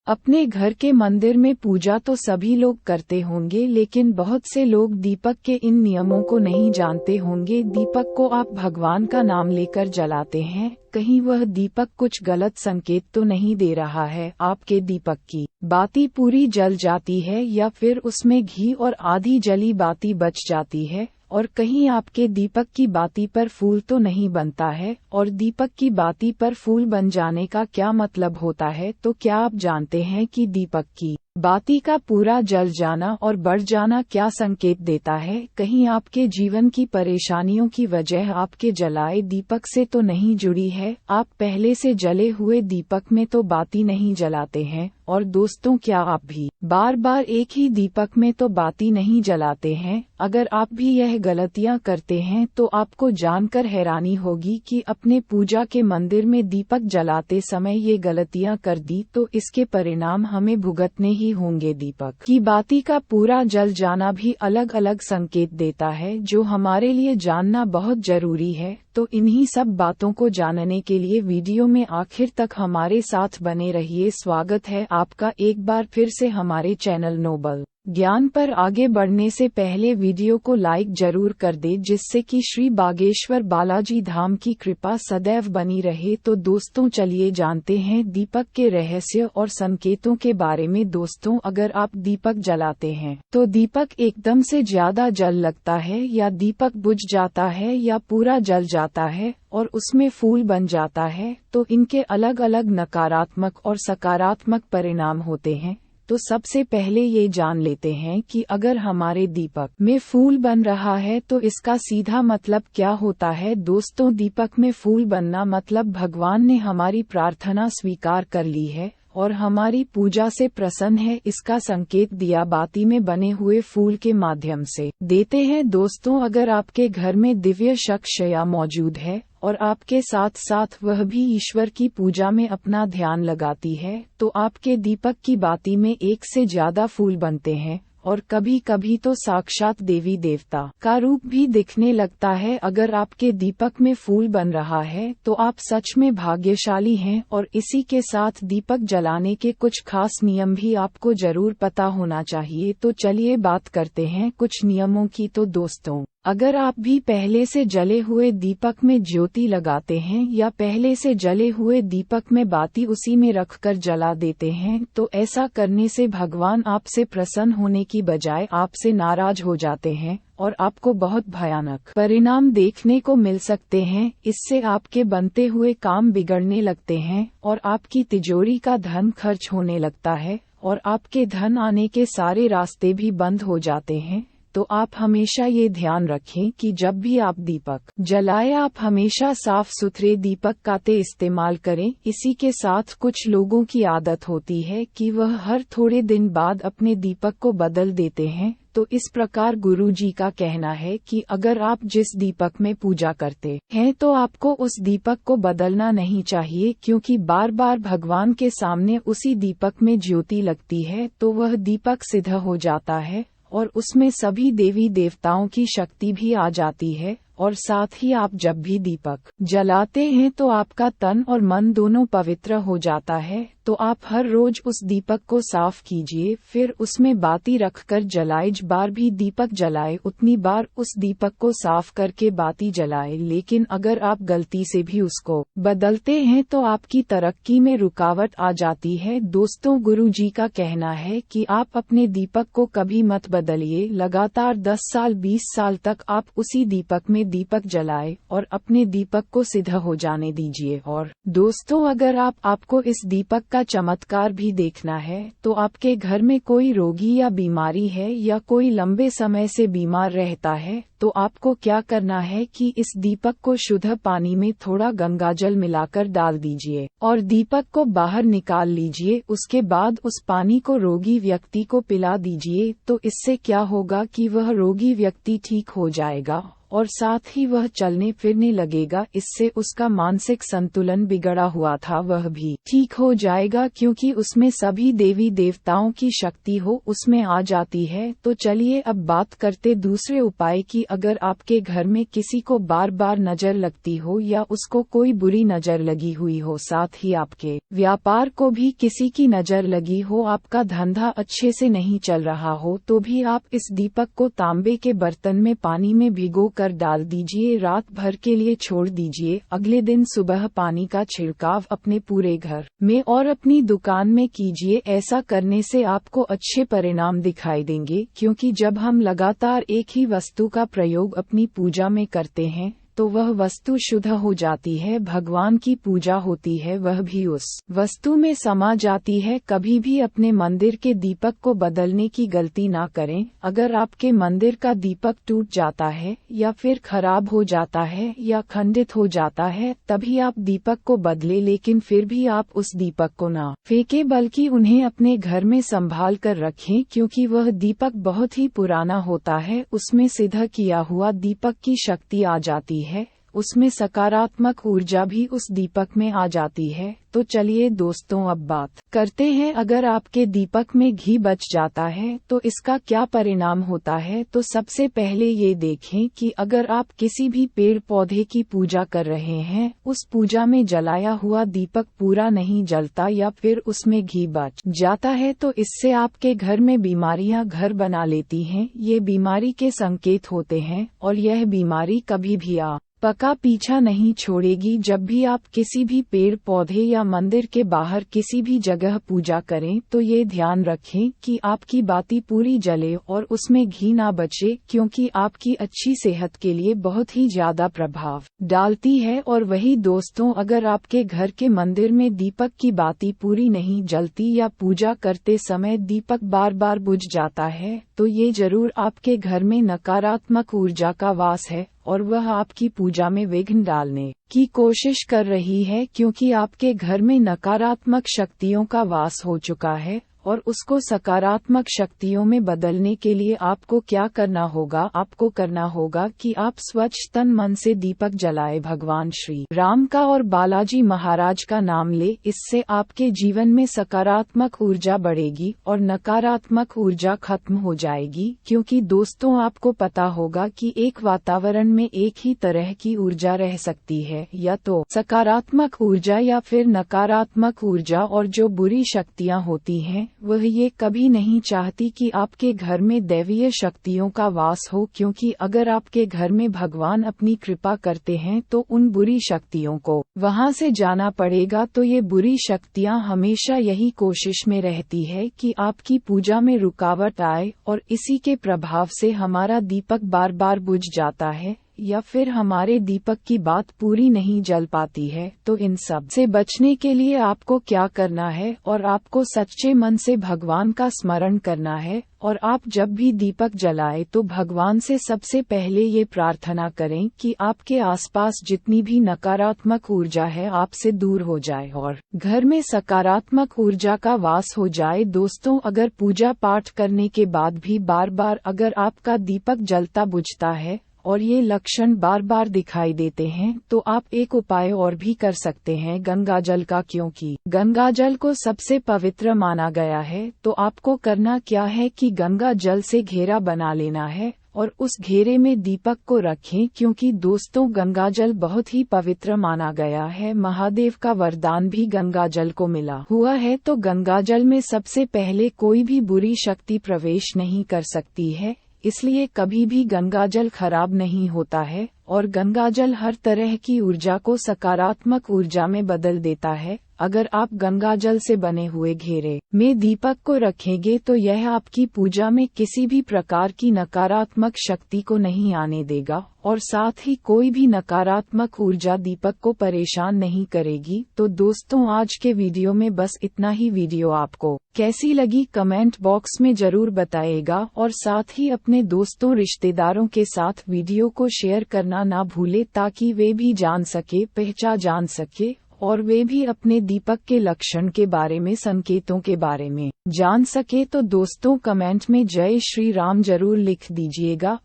अपने घर के मंदिर में पूजा तो सभी लोग करते होंगे, लेकिन बहुत से लोग दीपक के इन नियमों को नहीं जानते होंगे। दीपक को आप भगवान का नाम लेकर जलाते हैं, कहीं वह दीपक कुछ गलत संकेत तो नहीं दे रहा है। आपके दीपक की बाती पूरी जल जाती है या फिर उसमें घी और आधी जली बाती बच जाती है, और कहीं आपके दीपक की बाती पर फूल तो नहीं बनता है। और दीपक की बाती पर फूल बन जाने का क्या मतलब होता है? तो क्या आप जानते हैं कि दीपक की बाती का पूरा जल जाना और बढ़ जाना क्या संकेत देता है? कहीं आपके जीवन की परेशानियों की वजह आपके जलाए दीपक से तो नहीं जुड़ी है? आप पहले से जले हुए दीपक में तो बाती नहीं जलाते हैं। और दोस्तों, क्या आप भी बार बार एक ही दीपक में तो बाती नहीं जलाते हैं? अगर आप भी यह गलतियां करते हैं तो आपको जानकर हैरानी होगी कि अपने पूजा के मंदिर में दीपक जलाते समय ये गलतियां कर दी तो इसके परिणाम हमें भुगतने ही होंगे। दीपक की बाती का पूरा जल जाना भी अलग अलग संकेत देता है, जो हमारे लिए जानना बहुत जरूरी है। तो इन्हीं सब बातों को जानने के लिए वीडियो में आखिर तक हमारे साथ बने रहिए। स्वागत है आपका एक बार फिर से हमारे चैनल नोबल ज्ञान पर। आगे बढ़ने से पहले वीडियो को लाइक जरूर कर दे, जिससे कि श्री बागेश्वर बालाजी धाम की कृपा सदैव बनी रहे। तो दोस्तों, चलिए जानते हैं दीपक के रहस्य और संकेतों के बारे में। दोस्तों, अगर आप दीपक जलाते हैं तो दीपक एकदम से ज्यादा जल लगता है, या दीपक बुझ जाता है, या पूरा जल जाता है और उसमें फूल बन जाता है, तो इनके अलग अलग नकारात्मक और सकारात्मक परिणाम होते हैं। तो सबसे पहले ये जान लेते हैं कि अगर हमारे दीपक में फूल बन रहा है तो इसका सीधा मतलब क्या होता है। दोस्तों, दीपक में फूल बनना मतलब भगवान ने हमारी प्रार्थना स्वीकार कर ली है और हमारी पूजा से प्रसन्न है। इसका संकेत दिया बाती में बने हुए फूल के माध्यम से देते हैं। दोस्तों, अगर आपके घर में दिव्य शक्तिया मौजूद है और आपके साथ साथ वह भी ईश्वर की पूजा में अपना ध्यान लगाती है, तो आपके दीपक की बाती में एक से ज्यादा फूल बनते हैं और कभी कभी तो साक्षात देवी देवता का रूप भी दिखने लगता है। अगर आपके दीपक में फूल बन रहा है तो आप सच में भाग्यशाली हैं। और इसी के साथ दीपक जलाने के कुछ खास नियम भी आपको जरूर पता होना चाहिए। तो चलिए बात करते हैं कुछ नियमों की। तो दोस्तों, अगर आप भी पहले से जले हुए दीपक में ज्योति लगाते हैं या पहले से जले हुए दीपक में बाती उसी में रखकर जला देते हैं, तो ऐसा करने से भगवान आपसे प्रसन्न होने की बजाय आपसे नाराज हो जाते हैं और आपको बहुत भयानक परिणाम देखने को मिल सकते हैं। इससे आपके बनते हुए काम बिगड़ने लगते हैं और आपकी तिजोरी का धन खर्च होने लगता है और आपके धन आने के सारे रास्ते भी बंद हो जाते हैं। तो आप हमेशा ये ध्यान रखें कि जब भी आप दीपक जलाएं, आप हमेशा साफ सुथरे दीपक का इस्तेमाल करें। इसी के साथ कुछ लोगों की आदत होती है कि वह हर थोड़े दिन बाद अपने दीपक को बदल देते हैं। तो इस प्रकार गुरु जी का कहना है कि अगर आप जिस दीपक में पूजा करते हैं तो आपको उस दीपक को बदलना नहीं चाहिए, क्योंकि बार बार भगवान के सामने उसी दीपक में ज्योति लगती है तो वह दीपक सिद्ध हो जाता है और उसमें सभी देवी देवताओं की शक्ति भी आ जाती है। और साथ ही आप जब भी दीपक जलाते हैं तो आपका तन और मन दोनों पवित्र हो जाता है। तो आप हर रोज उस दीपक को साफ कीजिए, फिर उसमें बाती रखकर जलाए। जिस बार भी दीपक जलाए उतनी बार उस दीपक को साफ करके बाती जलाए। लेकिन अगर आप गलती से भी उसको बदलते हैं तो आपकी तरक्की में रुकावट आ जाती है। दोस्तों, गुरु जी का कहना है कि आप अपने दीपक को कभी मत बदलिए। लगातार 10 साल 20 साल तक आप उसी दीपक में दीपक जलाए और अपने दीपक को सिद्ध हो जाने दीजिए। और दोस्तों, अगर आपको इस दीपक का चमत्कार भी देखना है तो आपके घर में कोई रोगी या बीमारी है या कोई लंबे समय से बीमार रहता है, तो आपको क्या करना है कि इस दीपक को शुद्ध पानी में थोड़ा गंगाजल मिलाकर डाल दीजिए और दीपक को बाहर निकाल लीजिए। उसके बाद उस पानी को रोगी व्यक्ति को पिला दीजिए। तो इससे क्या होगा कि वह रोगी व्यक्ति ठीक हो जाएगा और साथ ही वह चलने फिरने लगेगा। इससे उसका मानसिक संतुलन बिगड़ा हुआ था वह भी ठीक हो जाएगा, क्योंकि उसमें सभी देवी देवताओं की शक्ति हो उसमें आ जाती है। तो चलिए अब बात करते दूसरे उपाय की। अगर आपके घर में किसी को बार बार नजर लगती हो या उसको कोई बुरी नजर लगी हुई हो, साथ ही आपके व्यापार को भी किसी की नजर लगी हो, आपका धंधा अच्छे से नहीं चल रहा हो, तो भी आप इस दीपक को तांबे के बर्तन में पानी में भिगो कर डाल दीजिए। रात भर के लिए छोड़ दीजिए। अगले दिन सुबह पानी का छिड़काव अपने पूरे घर में और अपनी दुकान में कीजिए। ऐसा करने से आपको अच्छे परिणाम दिखाई देंगे, क्योंकि जब हम लगातार एक ही वस्तु का प्रयोग अपनी पूजा में करते हैं तो वह वस्तु शुद्ध हो जाती है। भगवान की पूजा होती है, वह भी उस वस्तु में समा जाती है। कभी भी अपने मंदिर के दीपक को बदलने की गलती ना करें। अगर आपके मंदिर का दीपक टूट जाता है या फिर खराब हो जाता है या खंडित हो जाता है, तभी आप दीपक को बदले, लेकिन फिर भी आप उस दीपक को ना फेंकें, बल्कि उन्हें अपने घर में संभाल कर रखें, क्योंकि वह दीपक बहुत ही पुराना होता है। उसमें सिद्ध किया हुआ दीपक की शक्ति आ जाती है, उसमें सकारात्मक ऊर्जा भी उस दीपक में आ जाती है। तो चलिए दोस्तों अब बात करते हैं, अगर आपके दीपक में घी बच जाता है तो इसका क्या परिणाम होता है। तो सबसे पहले ये देखें कि अगर आप किसी भी पेड़ पौधे की पूजा कर रहे हैं, उस पूजा में जलाया हुआ दीपक पूरा नहीं जलता या फिर उसमें घी बच जाता है, तो इससे आपके घर में बीमारियां घर बना लेती हैं। ये बीमारी के संकेत होते हैं और यह बीमारी कभी भी पका पीछा नहीं छोड़ेगी। जब भी आप किसी भी पेड़ पौधे या मंदिर के बाहर किसी भी जगह पूजा करें, तो ये ध्यान रखें कि आपकी बाती पूरी जले और उसमें घी ना बचे, क्योंकि आपकी अच्छी सेहत के लिए बहुत ही ज्यादा प्रभाव डालती है। और वही दोस्तों, अगर आपके घर के मंदिर में दीपक की बाती पूरी नहीं जलती या पूजा करते समय दीपक बार बार बुझ जाता है, तो ये जरूर आपके घर में नकारात्मक ऊर्जा का वास है और वह आपकी पूजा में विघ्न डालने की कोशिश कर रही है, क्योंकि आपके घर में नकारात्मक शक्तियों का वास हो चुका है। और उसको सकारात्मक शक्तियों में बदलने के लिए आपको क्या करना होगा? आपको करना होगा कि आप स्वच्छ तन मन से दीपक जलाए, भगवान श्री राम का और बालाजी महाराज का नाम ले। इससे आपके जीवन में सकारात्मक ऊर्जा बढ़ेगी और नकारात्मक ऊर्जा खत्म हो जाएगी। क्योंकि दोस्तों, आपको पता होगा कि एक वातावरण में एक ही तरह की ऊर्जा रह सकती है, या तो सकारात्मक ऊर्जा या फिर नकारात्मक ऊर्जा। और जो बुरी शक्तियाँ होती हैं, वह ये कभी नहीं चाहती कि आपके घर में दैवीय शक्तियों का वास हो, क्योंकि अगर आपके घर में भगवान अपनी कृपा करते हैं तो उन बुरी शक्तियों को वहां से जाना पड़ेगा। तो ये बुरी शक्तियां हमेशा यही कोशिश में रहती है कि आपकी पूजा में रुकावट आए, और इसी के प्रभाव से हमारा दीपक बार बार बुझ जाता है या फिर हमारे दीपक की बात पूरी नहीं जल पाती है। तो इन सब से बचने के लिए आपको क्या करना है? और आपको सच्चे मन से भगवान का स्मरण करना है। और आप जब भी दीपक जलाए तो भगवान से सबसे पहले ये प्रार्थना करें कि आपके आसपास जितनी भी नकारात्मक ऊर्जा है आपसे दूर हो जाए और घर में सकारात्मक ऊर्जा का वास हो जाए। दोस्तों, अगर पूजा पाठ करने के बाद भी बार बार अगर आपका दीपक जलता बुझता है और ये लक्षण बार बार दिखाई देते हैं, तो आप एक उपाय और भी कर सकते हैं, गंगा जल का। क्योंकि गंगा जल को सबसे पवित्र माना गया है, तो आपको करना क्या है कि गंगा जल से घेरा बना लेना है और उस घेरे में दीपक को रखें। क्योंकि दोस्तों, गंगा जल बहुत ही पवित्र माना गया है। महादेव का वरदान भी गंगा जल को मिला हुआ है। तो गंगा जल में सबसे पहले कोई भी बुरी शक्ति प्रवेश नहीं कर सकती है, इसलिए कभी भी गंगा जल खराब नहीं होता है। और गंगा जल हर तरह की ऊर्जा को सकारात्मक ऊर्जा में बदल देता है। अगर आप गंगा जल से बने हुए घेरे में दीपक को रखेंगे तो यह आपकी पूजा में किसी भी प्रकार की नकारात्मक शक्ति को नहीं आने देगा, और साथ ही कोई भी नकारात्मक ऊर्जा दीपक को परेशान नहीं करेगी। तो दोस्तों, आज के वीडियो में बस इतना ही। वीडियो आपको कैसी लगी कमेंट बॉक्स में जरूर बताइएगा, और साथ ही अपने दोस्तों रिश्तेदारों के साथ वीडियो को शेयर करना ना भूले, ताकि वे भी जान सके, पहचान सके, और वे भी अपने दीपक के लक्षण के बारे में, संकेतों के बारे में जान सके। तो दोस्तों, कमेंट में जय श्री राम जरूर लिख दीजिएगा।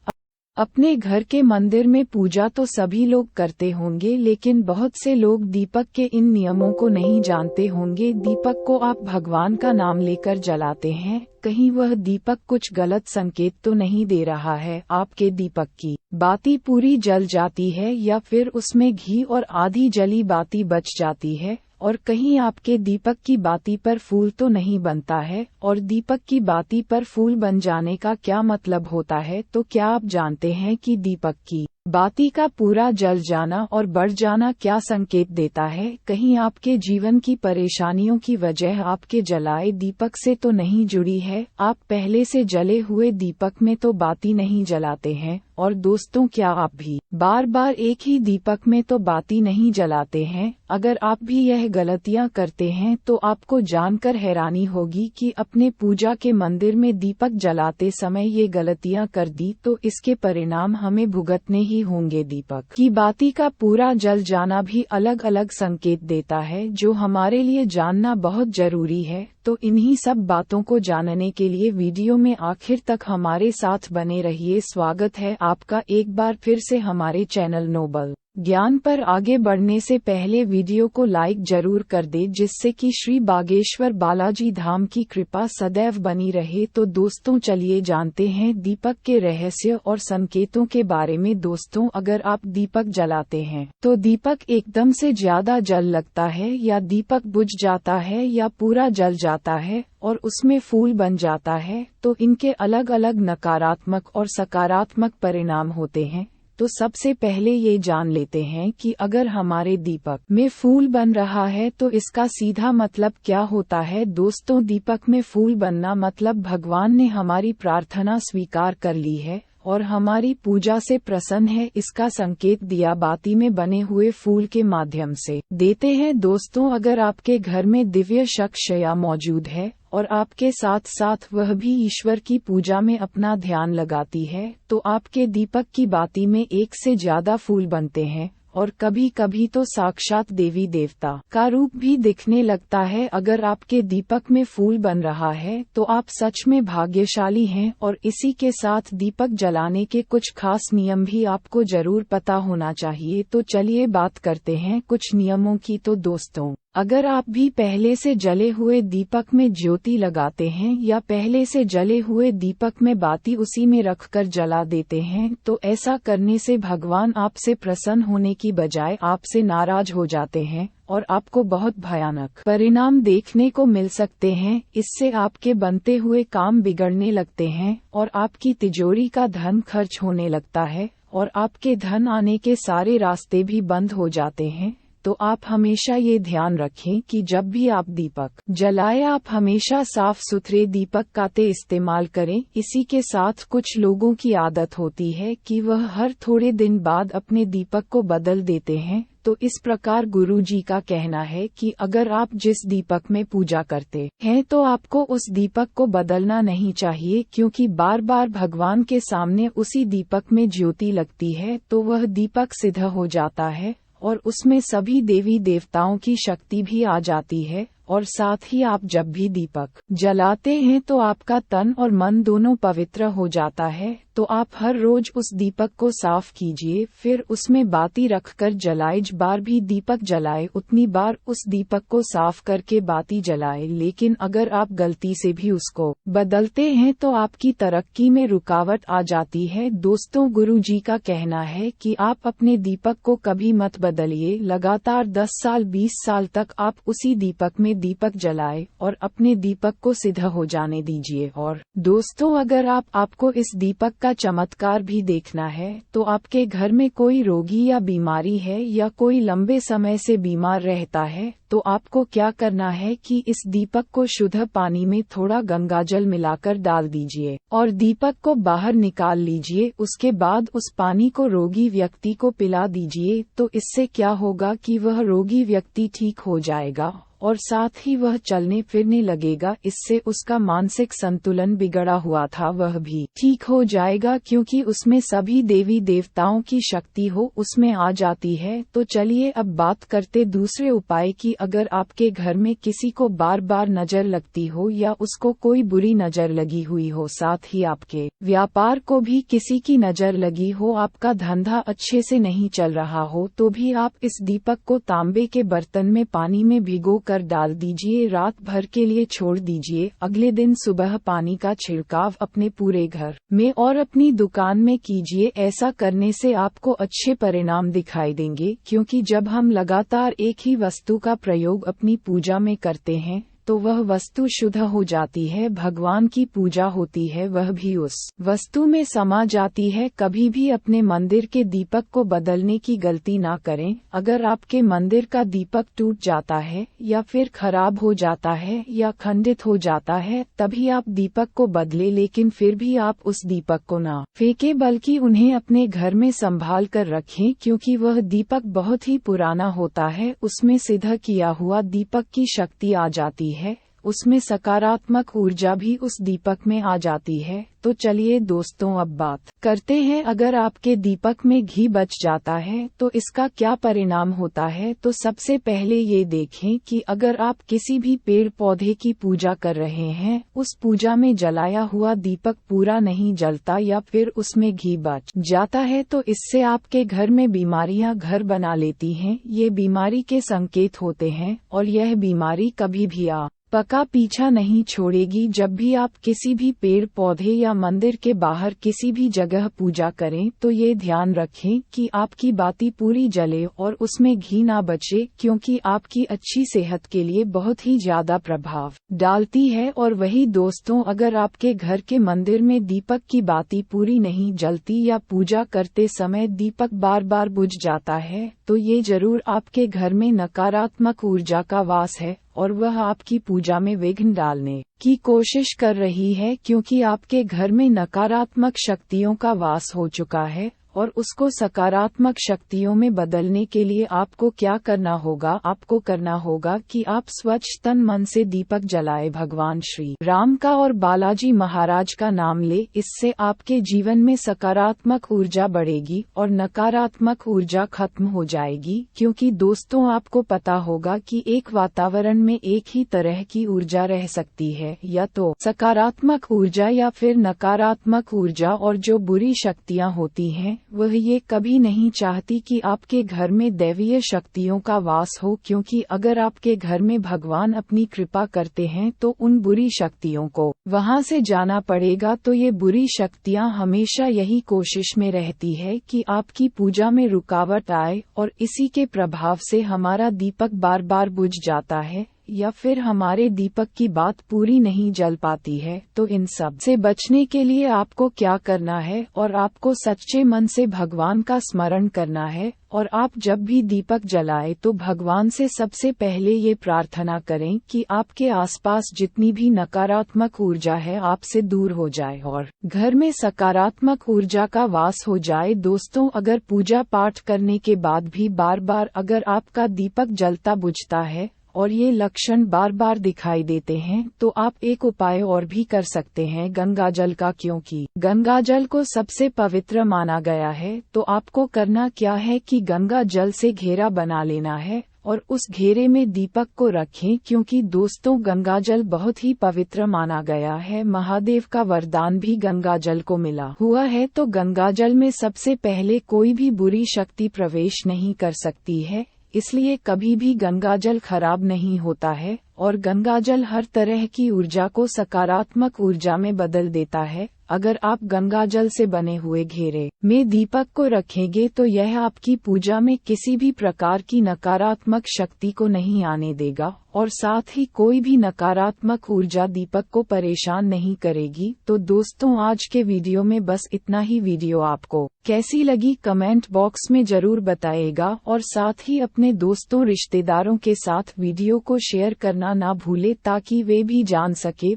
अपने घर के मंदिर में पूजा तो सभी लोग करते होंगे, लेकिन बहुत से लोग दीपक के इन नियमों को नहीं जानते होंगे। दीपक को आप भगवान का नाम लेकर जलाते हैं, कहीं वह दीपक कुछ गलत संकेत तो नहीं दे रहा है। आपके दीपक की बाती पूरी जल जाती है या फिर उसमें घी और आधी जली बाती बच जाती है, और कहीं आपके दीपक की बाती पर फूल तो नहीं बनता है। और दीपक की बाती पर फूल बन जाने का क्या मतलब होता है? तो क्या आप जानते हैं कि दीपक की बाती का पूरा जल जाना और बढ़ जाना क्या संकेत देता है? कहीं आपके जीवन की परेशानियों की वजह आपके जलाए दीपक से तो नहीं जुड़ी है? आप पहले से जले हुए दीपक में तो बाती नहीं जलाते हैं। और दोस्तों, क्या आप भी बार बार एक ही दीपक में तो बाती नहीं जलाते हैं? अगर आप भी यह गलतियां करते हैं तो आपको जानकर हैरानी होगी कि अपने पूजा के मंदिर में दीपक जलाते समय ये गलतियां कर दी तो इसके परिणाम हमें भुगतने ही होंगे। दीपक की बाती का पूरा जल जाना भी अलग अलग संकेत देता है, जो हमारे लिए जानना बहुत जरूरी है। तो इन्हीं सब बातों को जानने के लिए वीडियो में आखिर तक हमारे साथ बने रहिए। स्वागत है आपका एक बार फिर से हमारे चैनल नोबल ज्ञान पर। आगे बढ़ने से पहले वीडियो को लाइक जरूर कर दे, जिससे कि श्री बागेश्वर बालाजी धाम की कृपा सदैव बनी रहे। तो दोस्तों, चलिए जानते हैं दीपक के रहस्य और संकेतों के बारे में। दोस्तों, अगर आप दीपक जलाते हैं तो दीपक एकदम से ज्यादा जल लगता है, या दीपक बुझ जाता है, या पूरा जल जाता है और उसमें फूल बन जाता है, तो इनके अलग अलग नकारात्मक और सकारात्मक परिणाम होते हैं। तो सबसे पहले ये जान लेते हैं कि अगर हमारे दीपक में फूल बन रहा है तो इसका सीधा मतलब क्या होता है। दोस्तों, दीपक में फूल बनना मतलब भगवान ने हमारी प्रार्थना स्वीकार कर ली है और हमारी पूजा से प्रसन्न है, इसका संकेत दिया बाती में बने हुए फूल के माध्यम से देते हैं। दोस्तों, अगर आपके घर में दिव्य शक्तिया मौजूद है और आपके साथ साथ वह भी ईश्वर की पूजा में अपना ध्यान लगाती है, तो आपके दीपक की बाती में एक से ज्यादा फूल बनते हैं और कभी कभी तो साक्षात देवी देवता का रूप भी दिखने लगता है। अगर आपके दीपक में फूल बन रहा है तो आप सच में भाग्यशाली हैं। और इसी के साथ दीपक जलाने के कुछ खास नियम भी आपको जरूर पता होना चाहिए। तो चलिए बात करते हैं कुछ नियमों की। तो दोस्तों, अगर आप भी पहले से जले हुए दीपक में ज्योति लगाते हैं या पहले से जले हुए दीपक में बाती उसी में रखकर जला देते हैं, तो ऐसा करने से भगवान आपसे प्रसन्न होने की बजाय आपसे नाराज हो जाते हैं और आपको बहुत भयानक परिणाम देखने को मिल सकते हैं। इससे आपके बनते हुए काम बिगड़ने लगते हैं और आपकी तिजोरी का धन खर्च होने लगता है और आपके धन आने के सारे रास्ते भी बंद हो जाते हैं। तो आप हमेशा ये ध्यान रखें कि जब भी आप दीपक जलाएं, आप हमेशा साफ सुथरे दीपक का इस्तेमाल करें। इसी के साथ कुछ लोगों की आदत होती है कि वह हर थोड़े दिन बाद अपने दीपक को बदल देते हैं। तो इस प्रकार गुरुजी का कहना है कि अगर आप जिस दीपक में पूजा करते हैं तो आपको उस दीपक को बदलना नहीं चाहिए, क्योंकि बार बार भगवान के सामने उसी दीपक में ज्योति लगती है तो वह दीपक सिद्ध हो जाता है और उसमें सभी देवी देवताओं की शक्ति भी आ जाती है। और साथ ही आप जब भी दीपक जलाते हैं तो आपका तन और मन दोनों पवित्र हो जाता है। तो आप हर रोज उस दीपक को साफ कीजिए, फिर उसमें बाती रखकर जलाए। जिस बार भी दीपक जलाए उतनी बार उस दीपक को साफ करके बाती जलाए। लेकिन अगर आप गलती से भी उसको बदलते हैं तो आपकी तरक्की में रुकावट आ जाती है। दोस्तों, गुरुजी का कहना है कि आप अपने दीपक को कभी मत बदलिए। लगातार 10 साल 20 साल तक आप उसी दीपक में दीपक जलाए और अपने दीपक को सिद्ध हो जाने दीजिए। और दोस्तों, अगर आपको इस दीपक का चमत्कार भी देखना है तो आपके घर में कोई रोगी या बीमारी है या कोई लंबे समय से बीमार रहता है, तो आपको क्या करना है कि इस दीपक को शुद्ध पानी में थोड़ा गंगाजल मिलाकर डाल दीजिए और दीपक को बाहर निकाल लीजिए। उसके बाद उस पानी को रोगी व्यक्ति को पिला दीजिए। तो इससे क्या होगा कि वह रोगी व्यक्ति ठीक हो जाएगा और साथ ही वह चलने फिरने लगेगा। इससे उसका मानसिक संतुलन बिगड़ा हुआ था वह भी ठीक हो जाएगा, क्योंकि उसमें सभी देवी देवताओं की शक्ति हो उसमें आ जाती है। तो चलिए अब बात करते दूसरे उपाय की। अगर आपके घर में किसी को बार बार नजर लगती हो या उसको कोई बुरी नजर लगी हुई हो, साथ ही आपके व्यापार को भी किसी की नजर लगी हो, आपका धंधा अच्छे से नहीं चल रहा हो, तो भी आप इस दीपक को तांबे के बर्तन में पानी में भिगो कर डाल दीजिए। रात भर के लिए छोड़ दीजिए। अगले दिन सुबह पानी का छिड़काव अपने पूरे घर में और अपनी दुकान में कीजिए। ऐसा करने से आपको अच्छे परिणाम दिखाई देंगे, क्योंकि जब हम लगातार एक ही वस्तु का प्रयोग अपनी पूजा में करते हैं तो वह वस्तु शुद्ध हो जाती है। भगवान की पूजा होती है, वह भी उस वस्तु में समा जाती है। कभी भी अपने मंदिर के दीपक को बदलने की गलती ना करें। अगर आपके मंदिर का दीपक टूट जाता है या फिर खराब हो जाता है या खंडित हो जाता है, तभी आप दीपक को बदले, लेकिन फिर भी आप उस दीपक को ना फेंके बल्कि उन्हें अपने घर में संभाल कर रखें, क्योंकि वह दीपक बहुत ही पुराना होता है। उसमें सिद्ध किया हुआ दीपक की शक्ति आ जाती है, उसमें सकारात्मक ऊर्जा भी उस दीपक में आ जाती है। तो चलिए दोस्तों अब बात करते हैं, अगर आपके दीपक में घी बच जाता है तो इसका क्या परिणाम होता है। तो सबसे पहले ये देखें कि अगर आप किसी भी पेड़ पौधे की पूजा कर रहे हैं, उस पूजा में जलाया हुआ दीपक पूरा नहीं जलता या फिर उसमें घी बच जाता है, तो इससे आपके घर में बीमारियां घर बना लेती हैं। ये बीमारी के संकेत होते हैं और यह बीमारी कभी भी पका पीछा नहीं छोड़ेगी। जब भी आप किसी भी पेड़ पौधे या मंदिर के बाहर किसी भी जगह पूजा करें तो ये ध्यान रखें कि आपकी बाती पूरी जले और उसमें घी ना बचे, क्योंकि आपकी अच्छी सेहत के लिए बहुत ही ज्यादा प्रभाव डालती है। और वही दोस्तों, अगर आपके घर के मंदिर में दीपक की बाती पूरी नहीं जलती या पूजा करते समय दीपक बार बार बुझ जाता है, तो ये जरूर आपके घर में नकारात्मक ऊर्जा का वास है और वह आपकी पूजा में विघ्न डालने की कोशिश कर रही है, क्योंकि आपके घर में नकारात्मक शक्तियों का वास हो चुका है। और उसको सकारात्मक शक्तियों में बदलने के लिए आपको क्या करना होगा? आपको करना होगा कि आप स्वच्छ तन मन से दीपक जलाए, भगवान श्री राम का और बालाजी महाराज का नाम ले। इससे आपके जीवन में सकारात्मक ऊर्जा बढ़ेगी और नकारात्मक ऊर्जा खत्म हो जाएगी। क्योंकि दोस्तों, आपको पता होगा कि एक वातावरण में एक ही तरह की ऊर्जा रह सकती है, या तो सकारात्मक ऊर्जा या फिर नकारात्मक ऊर्जा। और जो बुरी शक्तियाँ होती हैं वह ये कभी नहीं चाहती कि आपके घर में दैवीय शक्तियों का वास हो, क्योंकि अगर आपके घर में भगवान अपनी कृपा करते हैं तो उन बुरी शक्तियों को वहां से जाना पड़ेगा। तो ये बुरी शक्तियां हमेशा यही कोशिश में रहती है कि आपकी पूजा में रुकावट आए, और इसी के प्रभाव से हमारा दीपक बार बार बुझ जाता है या फिर हमारे दीपक की बात पूरी नहीं जल पाती है। तो इन सब से बचने के लिए आपको क्या करना है? और आपको सच्चे मन से भगवान का स्मरण करना है। और आप जब भी दीपक जलाए तो भगवान से सबसे पहले ये प्रार्थना करें कि आपके आसपास जितनी भी नकारात्मक ऊर्जा है आपसे दूर हो जाए और घर में सकारात्मक ऊर्जा का वास हो जाए। दोस्तों, अगर पूजा पाठ करने के बाद भी बार बार अगर आपका दीपक जलता बुझता है और ये लक्षण बार बार दिखाई देते हैं, तो आप एक उपाय और भी कर सकते हैं, गंगाजल का। क्योंकि गंगाजल को सबसे पवित्र माना गया है, तो आपको करना क्या है कि गंगा जल से घेरा बना लेना है और उस घेरे में दीपक को रखें। क्योंकि दोस्तों, गंगाजल बहुत ही पवित्र माना गया है। महादेव का वरदान भी गंगाजल को मिला हुआ है। तो गंगाजल में सबसे पहले कोई भी बुरी शक्ति प्रवेश नहीं कर सकती है, इसलिए कभी भी गंगाजल खराब नहीं होता है और गंगाजल हर तरह की ऊर्जा को सकारात्मक ऊर्जा में बदल देता है। अगर आप गंगाजल से बने हुए घेरे में दीपक को रखेंगे तो यह आपकी पूजा में किसी भी प्रकार की नकारात्मक शक्ति को नहीं आने देगा और साथ ही कोई भी नकारात्मक ऊर्जा दीपक को परेशान नहीं करेगी। तो दोस्तों, आज के वीडियो में बस इतना ही। वीडियो आपको कैसी लगी कमेंट बॉक्स में जरूर बताइएगा और साथ ही अपने दोस्तों रिश्तेदारों के साथ वीडियो को शेयर करना ना भूले, ताकि वे भी जान सके,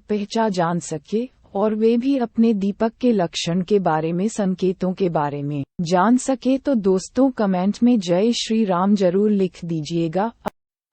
जान सके और वे भी अपने दीपक के लक्षण के बारे में, संकेतों के बारे में जान सके। तो दोस्तों, कमेंट में जय श्री राम जरूर लिख दीजिएगा।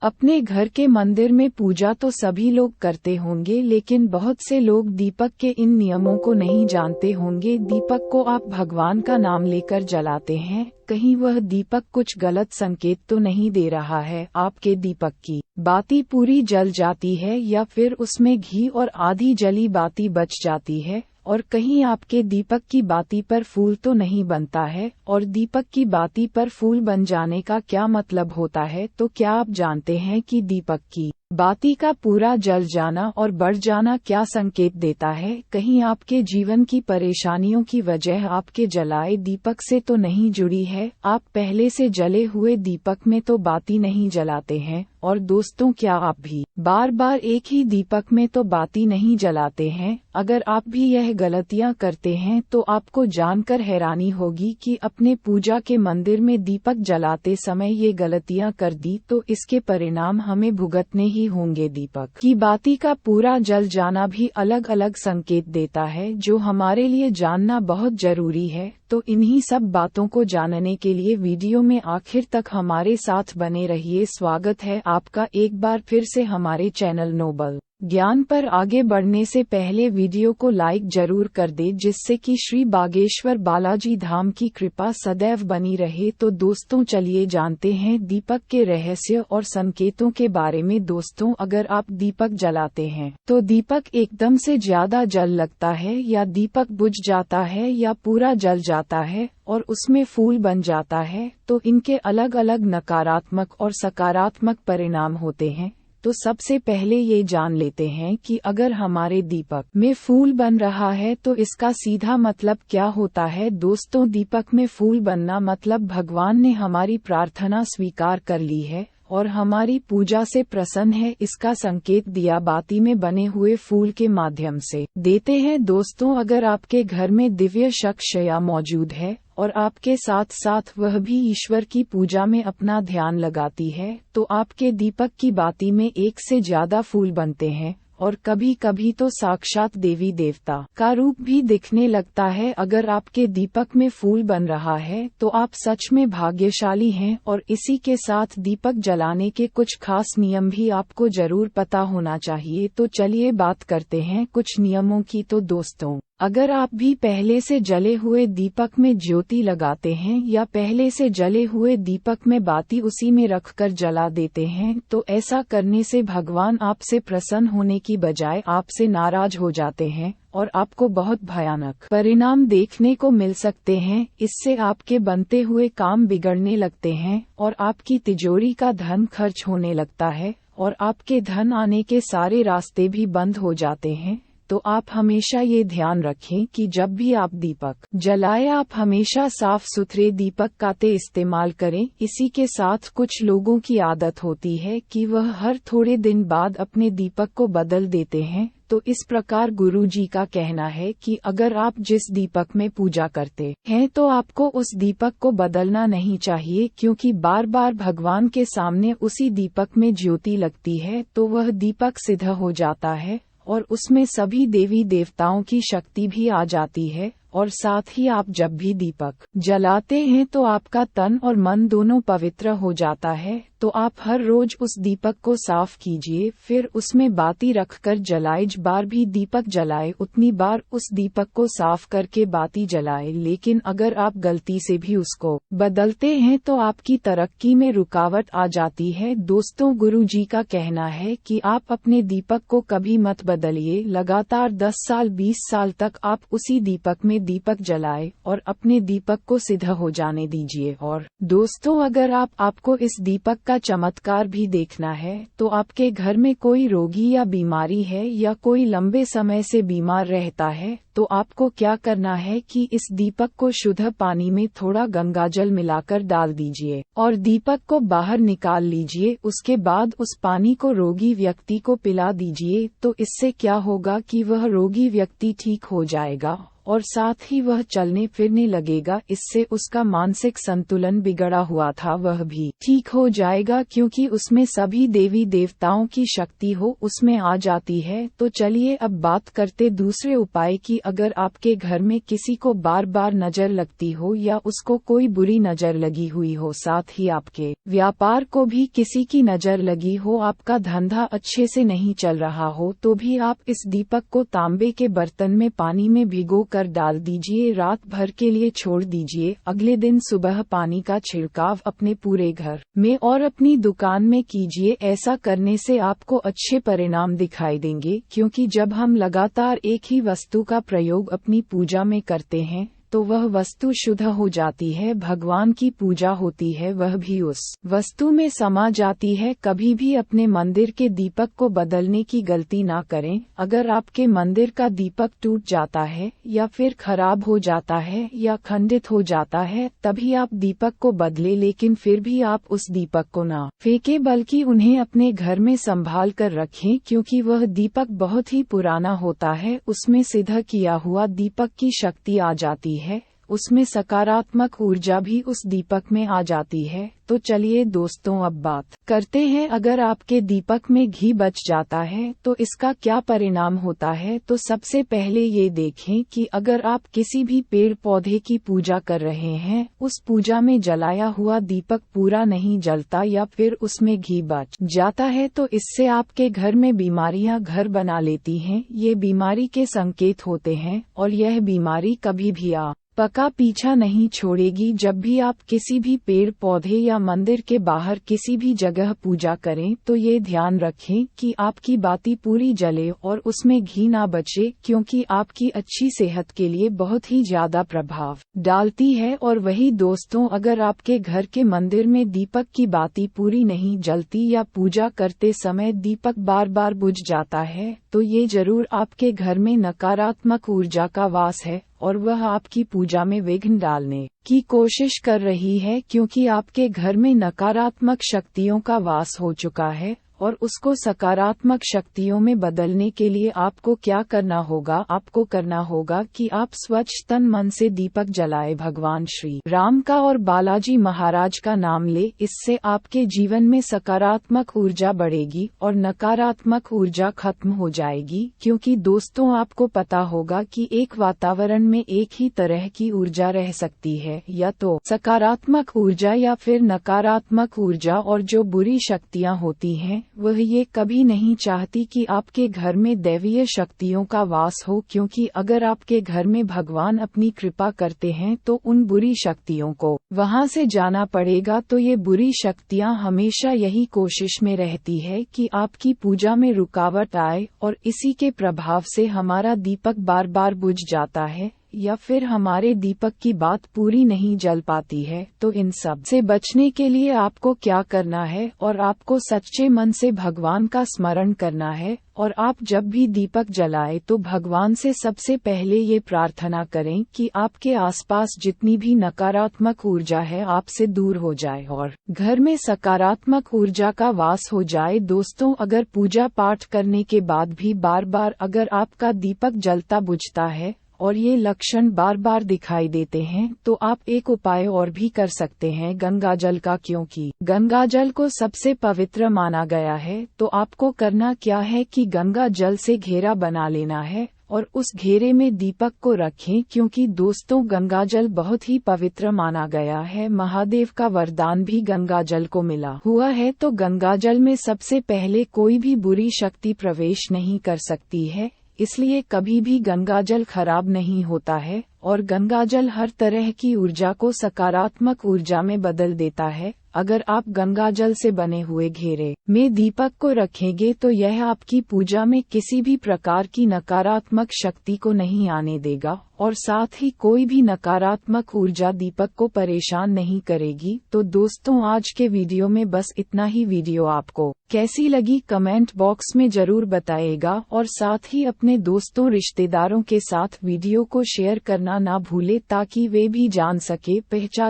अपने घर के मंदिर में पूजा तो सभी लोग करते होंगे, लेकिन बहुत से लोग दीपक के इन नियमों को नहीं जानते होंगे। दीपक को आप भगवान का नाम लेकर जलाते हैं, कहीं वह दीपक कुछ गलत संकेत तो नहीं दे रहा है। आपके दीपक की बाती पूरी जल जाती है या फिर उसमें घी और आधी जली बाती बच जाती है, और कहीं आपके दीपक की बाती पर फूल तो नहीं बनता है। और दीपक की बाती पर फूल बन जाने का क्या मतलब होता है? तो क्या आप जानते हैं कि दीपक की बाती का पूरा जल जाना और बढ़ जाना क्या संकेत देता है? कहीं आपके जीवन की परेशानियों की वजह आपके जलाए दीपक से तो नहीं जुड़ी है? आप पहले से जले हुए दीपक में तो बाती नहीं जलाते हैं। और दोस्तों, क्या आप भी बार बार एक ही दीपक में तो बाती नहीं जलाते हैं? अगर आप भी यह गलतियां करते हैं तो आपको जानकर हैरानी होगी कि अपने पूजा के मंदिर में दीपक जलाते समय ये गलतियां कर दी तो इसके परिणाम हमें भुगतने ही होंगे। दीपक की बाती का पूरा जल जाना भी अलग अलग संकेत देता है, जो हमारे लिए जानना बहुत जरूरी है। तो इन्हीं सब बातों को जानने के लिए वीडियो में आखिर तक हमारे साथ बने रहिए। स्वागत है आपका एक बार फिर से हमारे चैनल नोबल ज्ञान पर। आगे बढ़ने से पहले वीडियो को लाइक जरूर कर दे, जिससे कि श्री बागेश्वर बालाजी धाम की कृपा सदैव बनी रहे। तो दोस्तों, चलिए जानते हैं दीपक के रहस्य और संकेतों के बारे में। दोस्तों, अगर आप दीपक जलाते हैं तो दीपक एकदम से ज्यादा जल लगता है, या दीपक बुझ जाता है, या पूरा जल जाता है और उसमें फूल बन जाता है, तो इनके अलग अलग नकारात्मक और सकारात्मक परिणाम होते हैं। तो सबसे पहले ये जान लेते हैं कि अगर हमारे दीपक में फूल बन रहा है तो इसका सीधा मतलब क्या होता है। दोस्तों, दीपक में फूल बनना मतलब भगवान ने हमारी प्रार्थना स्वीकार कर ली है और हमारी पूजा से प्रसन्न है। इसका संकेत दिया बाती में बने हुए फूल के माध्यम से देते हैं। दोस्तों, अगर आपके घर में दिव्य शक्तिया मौजूद है और आपके साथ साथ वह भी ईश्वर की पूजा में अपना ध्यान लगाती है, तो आपके दीपक की बाती में एक से ज्यादा फूल बनते हैं और कभी कभी तो साक्षात देवी देवता का रूप भी दिखने लगता है। अगर आपके दीपक में फूल बन रहा है तो आप सच में भाग्यशाली हैं। और इसी के साथ दीपक जलाने के कुछ खास नियम भी आपको जरूर पता होना चाहिए। तो चलिए बात करते हैं कुछ नियमों की। तो दोस्तों, अगर आप भी पहले से जले हुए दीपक में ज्योति लगाते हैं या पहले से जले हुए दीपक में बाती उसी में रखकर जला देते हैं, तो ऐसा करने से भगवान आपसे प्रसन्न होने की बजाय आपसे नाराज हो जाते हैं और आपको बहुत भयानक परिणाम देखने को मिल सकते हैं। इससे आपके बनते हुए काम बिगड़ने लगते हैं और आपकी तिजोरी का धन खर्च होने लगता है और आपके धन आने के सारे रास्ते भी बंद हो जाते हैं। तो आप हमेशा ये ध्यान रखें कि जब भी आप दीपक जलाएं, आप हमेशा साफ सुथरे दीपक का इस्तेमाल करें। इसी के साथ कुछ लोगों की आदत होती है कि वह हर थोड़े दिन बाद अपने दीपक को बदल देते हैं। तो इस प्रकार गुरु जी का कहना है कि अगर आप जिस दीपक में पूजा करते हैं तो आपको उस दीपक को बदलना नहीं चाहिए, क्योंकि बार बार भगवान के सामने उसी दीपक में ज्योति लगती है तो वह दीपक सिद्ध हो जाता है और उसमें सभी देवी देवताओं की शक्ति भी आ जाती है। और साथ ही आप जब भी दीपक जलाते हैं तो आपका तन और मन दोनों पवित्र हो जाता है। तो आप हर रोज उस दीपक को साफ कीजिए, फिर उसमें बाती रखकर जलाए। जिस बार भी दीपक जलाए उतनी बार उस दीपक को साफ करके बाती जलाए। लेकिन अगर आप गलती से भी उसको बदलते हैं तो आपकी तरक्की में रुकावट आ जाती है। दोस्तों, गुरु जी का कहना है कि आप अपने दीपक को कभी मत बदलिए। लगातार 10 साल 20 साल तक आप उसी दीपक में दीपक जलाए और अपने दीपक को सिद्ध हो जाने दीजिए। और दोस्तों, अगर आपको इस दीपक का चमत्कार भी देखना है तो आपके घर में कोई रोगी या बीमारी है या कोई लंबे समय से बीमार रहता है, तो आपको क्या करना है कि इस दीपक को शुद्ध पानी में थोड़ा गंगाजल मिलाकर डाल दीजिए और दीपक को बाहर निकाल लीजिए। उसके बाद उस पानी को रोगी व्यक्ति को पिला दीजिए। तो इससे क्या होगा कि वह रोगी व्यक्ति ठीक हो जाएगा और साथ ही वह चलने फिरने लगेगा। इससे उसका मानसिक संतुलन बिगड़ा हुआ था वह भी ठीक हो जाएगा, क्योंकि उसमें सभी देवी देवताओं की शक्ति हो उसमें आ जाती है। तो चलिए अब बात करते दूसरे उपाय की। अगर आपके घर में किसी को बार बार नजर लगती हो या उसको कोई बुरी नजर लगी हुई हो, साथ ही आपके व्यापार को भी किसी की नजर लगी हो, आपका धंधा अच्छे से नहीं चल रहा हो, तो भी आप इस दीपक को तांबे के बर्तन में पानी में भिगो कर डाल दीजिए। रात भर के लिए छोड़ दीजिए। अगले दिन सुबह पानी का छिड़काव अपने पूरे घर में और अपनी दुकान में कीजिए। ऐसा करने से आपको अच्छे परिणाम दिखाई देंगे, क्योंकि जब हम लगातार एक ही वस्तु का प्रयोग अपनी पूजा में करते हैं तो वह वस्तु शुद्ध हो जाती है। भगवान की पूजा होती है, वह भी उस वस्तु में समा जाती है। कभी भी अपने मंदिर के दीपक को बदलने की गलती ना करें। अगर आपके मंदिर का दीपक टूट जाता है या फिर खराब हो जाता है या खंडित हो जाता है, तभी आप दीपक को बदले, लेकिन फिर भी आप उस दीपक को ना फेंकें, बल्कि उन्हें अपने घर में संभाल कर रखें, क्योंकि वह दीपक बहुत ही पुराना होता है। उसमें सिद्ध किया हुआ दीपक की शक्ति आ जाती है, उसमें सकारात्मक ऊर्जा भी उस दीपक में आ जाती है। तो चलिए दोस्तों अब बात करते हैं, अगर आपके दीपक में घी बच जाता है तो इसका क्या परिणाम होता है। तो सबसे पहले ये देखें कि अगर आप किसी भी पेड़ पौधे की पूजा कर रहे हैं, उस पूजा में जलाया हुआ दीपक पूरा नहीं जलता या फिर उसमें घी बच जाता है, तो इससे आपके घर में बीमारियां घर बना लेती हैं। ये बीमारी के संकेत होते हैं और यह बीमारी कभी भी पका पीछा नहीं छोड़ेगी। जब भी आप किसी भी पेड़ पौधे या मंदिर के बाहर किसी भी जगह पूजा करें, तो ये ध्यान रखें कि आपकी बाती पूरी जले और उसमें घी ना बचे, क्योंकि आपकी अच्छी सेहत के लिए बहुत ही ज्यादा प्रभाव डालती है। और वही दोस्तों, अगर आपके घर के मंदिर में दीपक की बाती पूरी नहीं जलती या पूजा करते समय दीपक बार बार बुझ जाता है, तो ये जरूर आपके घर में नकारात्मक ऊर्जा का वास है और वह आपकी पूजा में विघ्न डालने की कोशिश कर रही है, क्योंकि आपके घर में नकारात्मक शक्तियों का वास हो चुका है। और उसको सकारात्मक शक्तियों में बदलने के लिए आपको क्या करना होगा? आपको करना होगा कि आप स्वच्छ तन मन से दीपक जलाए, भगवान श्री राम का और बालाजी महाराज का नाम ले। इससे आपके जीवन में सकारात्मक ऊर्जा बढ़ेगी और नकारात्मक ऊर्जा खत्म हो जाएगी। क्योंकि दोस्तों, आपको पता होगा कि एक वातावरण में एक ही तरह की ऊर्जा रह सकती है, या तो सकारात्मक ऊर्जा या फिर नकारात्मक ऊर्जा। और जो बुरी शक्तियाँ होती हैं, वह ये कभी नहीं चाहती कि आपके घर में दैवीय शक्तियों का वास हो, क्योंकि अगर आपके घर में भगवान अपनी कृपा करते हैं तो उन बुरी शक्तियों को वहां से जाना पड़ेगा। तो ये बुरी शक्तियां हमेशा यही कोशिश में रहती है कि आपकी पूजा में रुकावट आए, और इसी के प्रभाव से हमारा दीपक बार बार बुझ जाता है या फिर हमारे दीपक की बात पूरी नहीं जल पाती है। तो इन सब से बचने के लिए आपको क्या करना है? और आपको सच्चे मन से भगवान का स्मरण करना है। और आप जब भी दीपक जलाए तो भगवान से सबसे पहले ये प्रार्थना करें कि आपके आसपास जितनी भी नकारात्मक ऊर्जा है आपसे दूर हो जाए और घर में सकारात्मक ऊर्जा का वास हो जाए। दोस्तों, अगर पूजा पाठ करने के बाद भी बार बार अगर आपका दीपक जलता बुझता है और ये लक्षण बार बार दिखाई देते हैं, तो आप एक उपाय और भी कर सकते हैं, गंगा जल का। क्योंकि गंगा जल को सबसे पवित्र माना गया है, तो आपको करना क्या है कि गंगा जल से घेरा बना लेना है और उस घेरे में दीपक को रखें। क्योंकि दोस्तों, गंगा जल बहुत ही पवित्र माना गया है। महादेव का वरदान भी गंगा जल को मिला हुआ है। तो गंगा जल में सबसे पहले कोई भी बुरी शक्ति प्रवेश नहीं कर सकती है, इसलिए कभी भी गंगा जल खराब नहीं होता है। और गंगा जल हर तरह की ऊर्जा को सकारात्मक ऊर्जा में बदल देता है। अगर आप गंगा जल से बने हुए घेरे में दीपक को रखेंगे तो यह आपकी पूजा में किसी भी प्रकार की नकारात्मक शक्ति को नहीं आने देगा, और साथ ही कोई भी नकारात्मक ऊर्जा दीपक को परेशान नहीं करेगी। तो दोस्तों, आज के वीडियो में बस इतना ही। वीडियो आपको कैसी लगी कमेंट बॉक्स में जरूर बताइएगा, और साथ ही अपने दोस्तों रिश्तेदारों के साथ वीडियो को शेयर करना ना भूले, ताकि वे भी जान सके,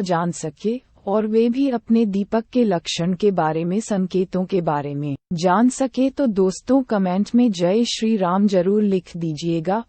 जान सके, और वे भी अपने दीपक के लक्षण के बारे में, संकेतों के बारे में जान सके। तो दोस्तों, कमेंट में जय श्री राम जरूर लिख दीजिएगा।